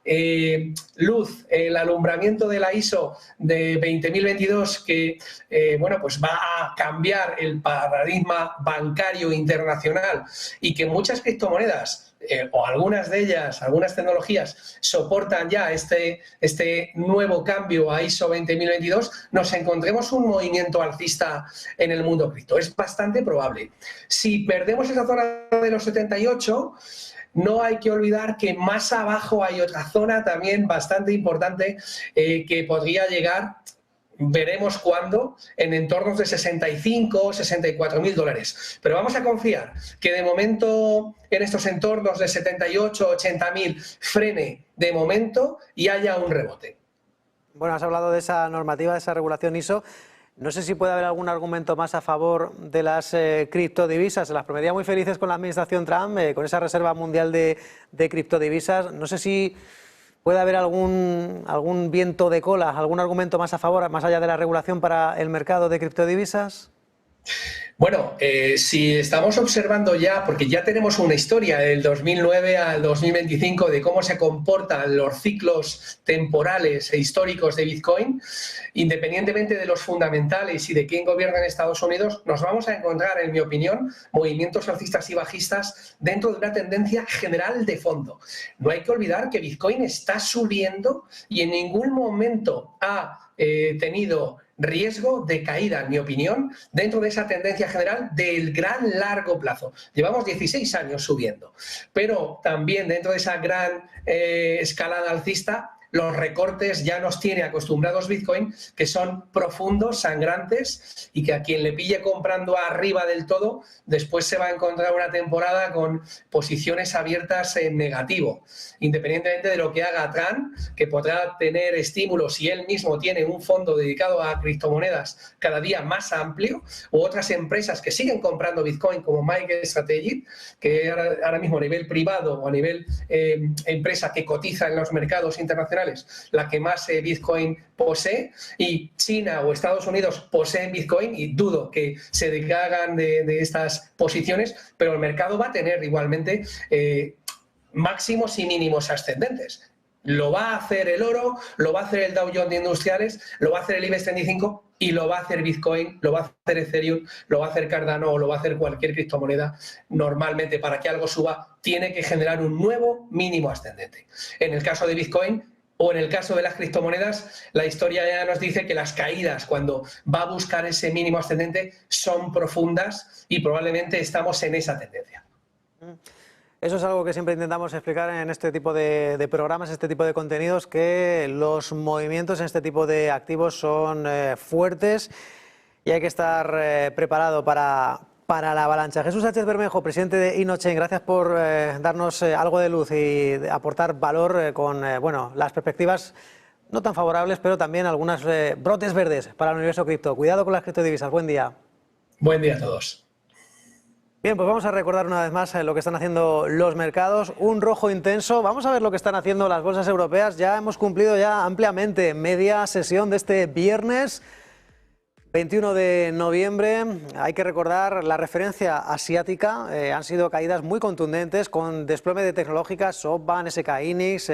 luz, el alumbramiento de la ISO de 20.022 que bueno, pues va a cambiar el paradigma bancario internacional y que muchas criptomonedas o algunas de ellas, algunas tecnologías soportan ya este nuevo cambio a ISO 20022, nos encontremos un movimiento alcista en el mundo cripto. Es bastante probable. Si perdemos esa zona de los 78, no hay que olvidar que más abajo hay otra zona también bastante importante que podría llegar, veremos cuándo, en entornos de 65 o 64.000 dólares. Pero vamos a confiar que de momento en estos entornos de 78 o 80.000 frene de momento y haya un rebote. Bueno, has hablado de esa normativa, de esa regulación ISO. No sé si puede haber algún argumento más a favor de las criptodivisas. Se las prometía muy felices con la administración Trump, con esa reserva mundial de criptodivisas. No sé si puede haber algún viento de cola, algún argumento más a favor, más allá de la regulación para el mercado de criptodivisas. Bueno, si estamos observando ya, porque ya tenemos una historia del 2009 al 2025 de cómo se comportan los ciclos temporales e históricos de Bitcoin, independientemente de los fundamentales y de quién gobierna en Estados Unidos, nos vamos a encontrar, en mi opinión, movimientos alcistas y bajistas dentro de una tendencia general de fondo. No hay que olvidar que Bitcoin está subiendo y en ningún momento ha tenido riesgo de caída, en mi opinión, dentro de esa tendencia general del gran largo plazo. Llevamos 16 años subiendo, pero también dentro de esa gran escalada alcista, los recortes ya nos tiene acostumbrados Bitcoin, que son profundos, sangrantes, y que a quien le pille comprando arriba del todo, después se va a encontrar una temporada con posiciones abiertas en negativo, independientemente de lo que haga Tran, que podrá tener estímulos si él mismo tiene un fondo dedicado a criptomonedas cada día más amplio, u otras empresas que siguen comprando Bitcoin como MicroStrategy, que ahora mismo a nivel privado o a nivel empresa que cotiza en los mercados internacionales, la que más Bitcoin posee, y China o Estados Unidos poseen Bitcoin, y dudo que se deshagan de estas posiciones, pero el mercado va a tener igualmente máximos y mínimos ascendentes. Lo va a hacer el oro, lo va a hacer el Dow Jones de Industriales, lo va a hacer el IBEX 35 y lo va a hacer Bitcoin, lo va a hacer Ethereum, lo va a hacer Cardano o lo va a hacer cualquier criptomoneda. Normalmente, para que algo suba, tiene que generar un nuevo mínimo ascendente. En el caso de Bitcoin, o en el caso de las criptomonedas, la historia ya nos dice que las caídas, cuando va a buscar ese mínimo ascendente, son profundas y probablemente estamos en esa tendencia. Eso es algo que siempre intentamos explicar en este tipo de programas, este tipo de contenidos, que los movimientos en este tipo de activos son fuertes y hay que estar preparado para la avalancha. Jesús Sánchez Bermejo, presidente de InnoChain, gracias por darnos algo de luz y aportar valor con bueno, las perspectivas no tan favorables, pero también algunas brotes verdes para el universo cripto. Cuidado con las criptodivisas. Buen día. Buen día a todos. Bien, pues vamos a recordar una vez más lo que están haciendo los mercados. Un rojo intenso. Vamos a ver lo que están haciendo las bolsas europeas. Ya hemos cumplido ya ampliamente media sesión de este viernes 21 de noviembre. Hay que recordar la referencia asiática. Han sido caídas muy contundentes con desplome de tecnológicas, SoftBank, SK Hynix,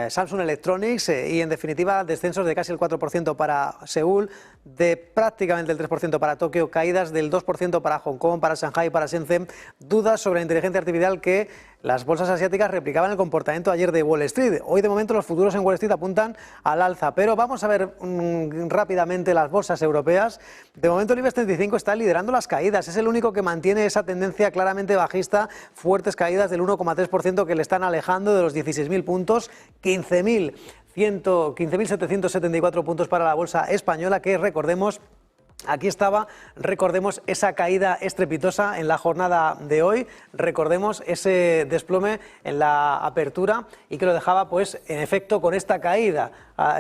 Samsung Electronics y en definitiva descensos de casi el 4% para Seúl, de prácticamente el 3% para Tokio, caídas del 2% para Hong Kong, para Shanghai, para Shenzhen. Dudas sobre la inteligencia artificial que las bolsas asiáticas replicaban el comportamiento ayer de Wall Street. Hoy de momento los futuros en Wall Street apuntan al alza, pero vamos a ver rápidamente las bolsas europeas. De momento el IBEX 35 está liderando las caídas, es el único que mantiene esa tendencia claramente bajista, fuertes caídas del 1,3% que le están alejando de los 16.000 puntos, 15.774 puntos para la bolsa española, que recordemos, aquí estaba, recordemos esa caída estrepitosa en la jornada de hoy, recordemos ese desplome en la apertura y que lo dejaba pues en efecto con esta caída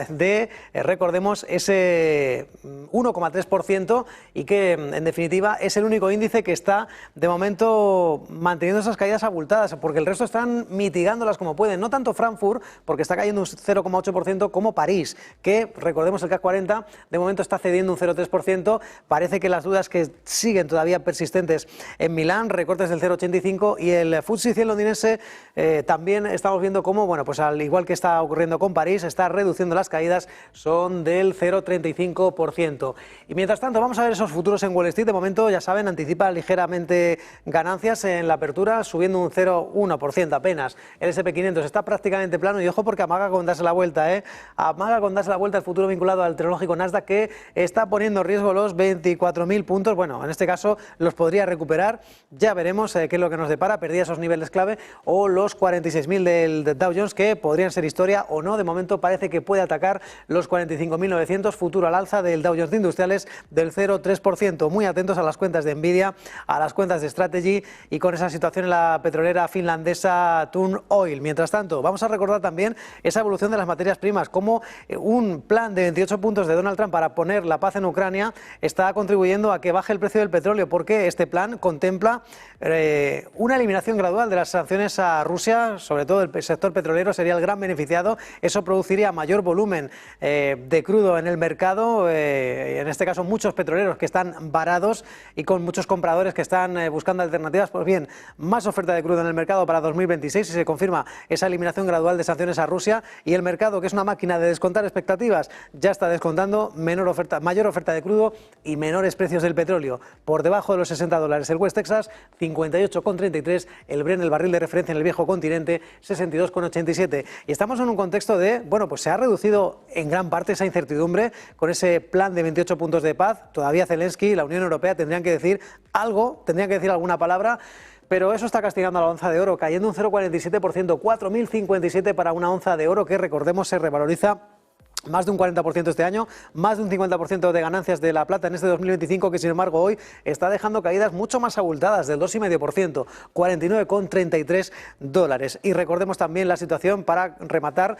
de, recordemos, ese 1,3% y que en definitiva es el único índice que está de momento manteniendo esas caídas abultadas, porque el resto están mitigándolas como pueden, no tanto Frankfurt, porque está cayendo un 0,8%, como París, que recordemos el CAC 40 de momento está cediendo un 0,3%, parece que las dudas que siguen todavía persistentes en Milán, recortes del 0,85%, y el FTSE 100 londinense también estamos viendo cómo, bueno, pues al igual que está ocurriendo con París, está reduciendo las caídas, son del 0,35%. Y mientras tanto vamos a ver esos futuros en Wall Street. De momento, ya saben, anticipa ligeramente ganancias en la apertura, subiendo un 0,1% apenas. El S&P 500 está prácticamente plano y ojo porque amaga con darse la vuelta, amaga con darse la vuelta el futuro vinculado al tecnológico Nasdaq, que está poniendo en riesgo los 24.000 puntos. Bueno, en este caso los podría recuperar, ya veremos qué es lo que nos depara, perdía esos niveles clave, o los 46.000 del Dow Jones, que podrían ser historia o no. De momento parece que puede atacar los 45.900, futuro al alza del Dow Jones de Industriales del 0,3%. Muy atentos a las cuentas de Nvidia, a las cuentas de Strategy y con esa situación en la petrolera finlandesa Turn Oil. Mientras tanto, vamos a recordar también esa evolución de las materias primas, como un plan de 28 puntos de Donald Trump para poner la paz en Ucrania está contribuyendo a que baje el precio del petróleo, porque este plan contempla una eliminación gradual de las sanciones a Rusia, sobre todo el sector petrolero sería el gran beneficiado. Eso produciría mayor volumen de crudo en el mercado, en este caso muchos petroleros que están varados y con muchos compradores que están buscando alternativas. Pues bien, más oferta de crudo en el mercado para 2026 si se confirma esa eliminación gradual de sanciones a Rusia, y el mercado, que es una máquina de descontar expectativas, ya está descontando mayor oferta de crudo y menores precios del petróleo. Por debajo de los $60 el West Texas, 58,33, el Brent, el barril de referencia en el viejo continente, 62,87. Y estamos en un contexto de, bueno, pues se ha reducido en gran parte esa incertidumbre con ese plan de 28 puntos de paz. Todavía Zelensky y la Unión Europea tendrían que decir algo, tendrían que decir alguna palabra, pero eso está castigando a la onza de oro, cayendo un 0,47%, 4.057 para una onza de oro que, recordemos, se revaloriza más de un 40% este año, más de un 50% de ganancias de la plata en este 2025, que sin embargo hoy está dejando caídas mucho más abultadas, del 2,5%, 49,33 dólares. Y recordemos también la situación, para rematar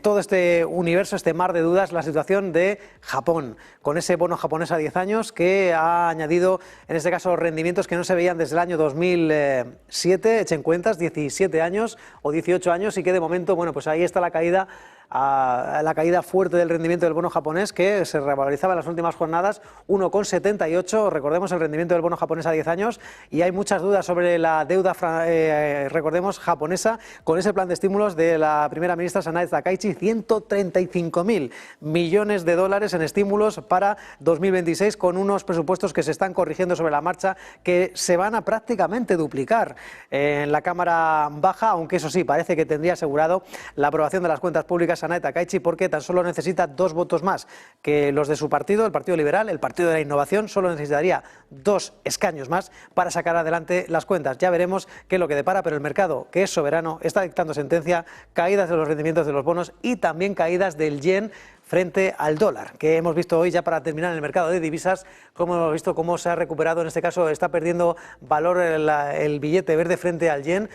todo este universo, este mar de dudas, la situación de Japón, con ese bono japonés a 10 años que ha añadido, en este caso, rendimientos que no se veían desde el año 2007, echen cuentas, 17 años o 18 años, y que de momento, bueno, pues ahí está la caída fuerte del rendimiento del bono japonés, que se revalorizaba en las últimas jornadas, 1,78, recordemos el rendimiento del bono japonés a 10 años, y hay muchas dudas sobre la deuda, recordemos, japonesa, con ese plan de estímulos de la primera ministra Sanae Takaichi, 135.000 millones de dólares en estímulos para 2026, con unos presupuestos que se están corrigiendo sobre la marcha, que se van a prácticamente duplicar en la Cámara Baja, aunque eso sí, parece que tendría asegurado la aprobación de las cuentas públicas Sanae Takaichi, porque tan solo necesita 2 votos más que los de su partido, el Partido Liberal, el Partido de la Innovación. Solo necesitaría 2 escaños más para sacar adelante las cuentas. Ya veremos qué es lo que depara, pero el mercado, que es soberano, está dictando sentencia, caídas de los rendimientos de los bonos y también caídas del yen frente al dólar, que hemos visto hoy, ya para terminar, en el mercado de divisas, como hemos visto cómo se ha recuperado. En este caso está perdiendo valor el billete verde frente al yen,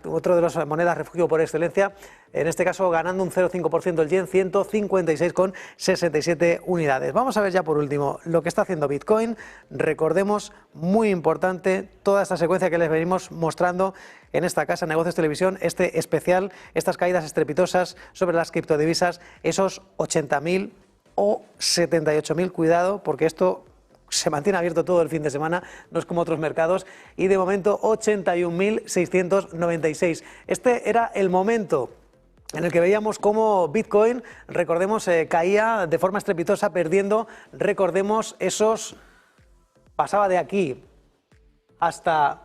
otro de las monedas refugio por excelencia, en este caso ganando un 0,5% el yen, 156,67 unidades. Vamos a ver ya por último lo que está haciendo Bitcoin. Recordemos, muy importante, toda esta secuencia que les venimos mostrando en esta casa, Negocios Televisión, este especial, estas caídas estrepitosas sobre las criptodivisas, esos 80.000 o 78.000, cuidado, porque esto se mantiene abierto todo el fin de semana, no es como otros mercados, y de momento 81.696. Este era el momento en el que veíamos cómo Bitcoin, recordemos, caía de forma estrepitosa, perdiendo, recordemos, pasaba de aquí hasta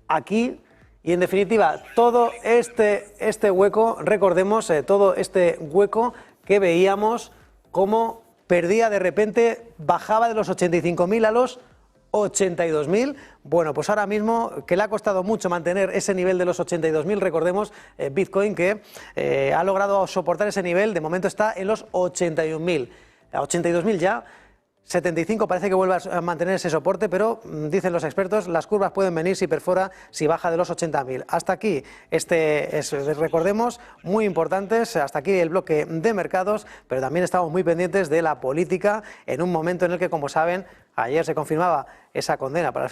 aquí, y en definitiva todo este hueco, recordemos, todo este hueco que veíamos cómo perdía de repente, bajaba de los 85.000 a los 82.000. Bueno, pues ahora mismo, que le ha costado mucho mantener ese nivel de los 82.000, recordemos, Bitcoin, que ha logrado soportar ese nivel, de momento está en los 81.000. A 82.000 ya, 75 parece que vuelve a mantener ese soporte, pero dicen los expertos, las curvas pueden venir si perfora, si baja de los 80.000. Hasta aquí, recordemos, muy importantes, hasta aquí el bloque de mercados, pero también estamos muy pendientes de la política, en un momento en el que, como saben, ayer se confirmaba esa condena para el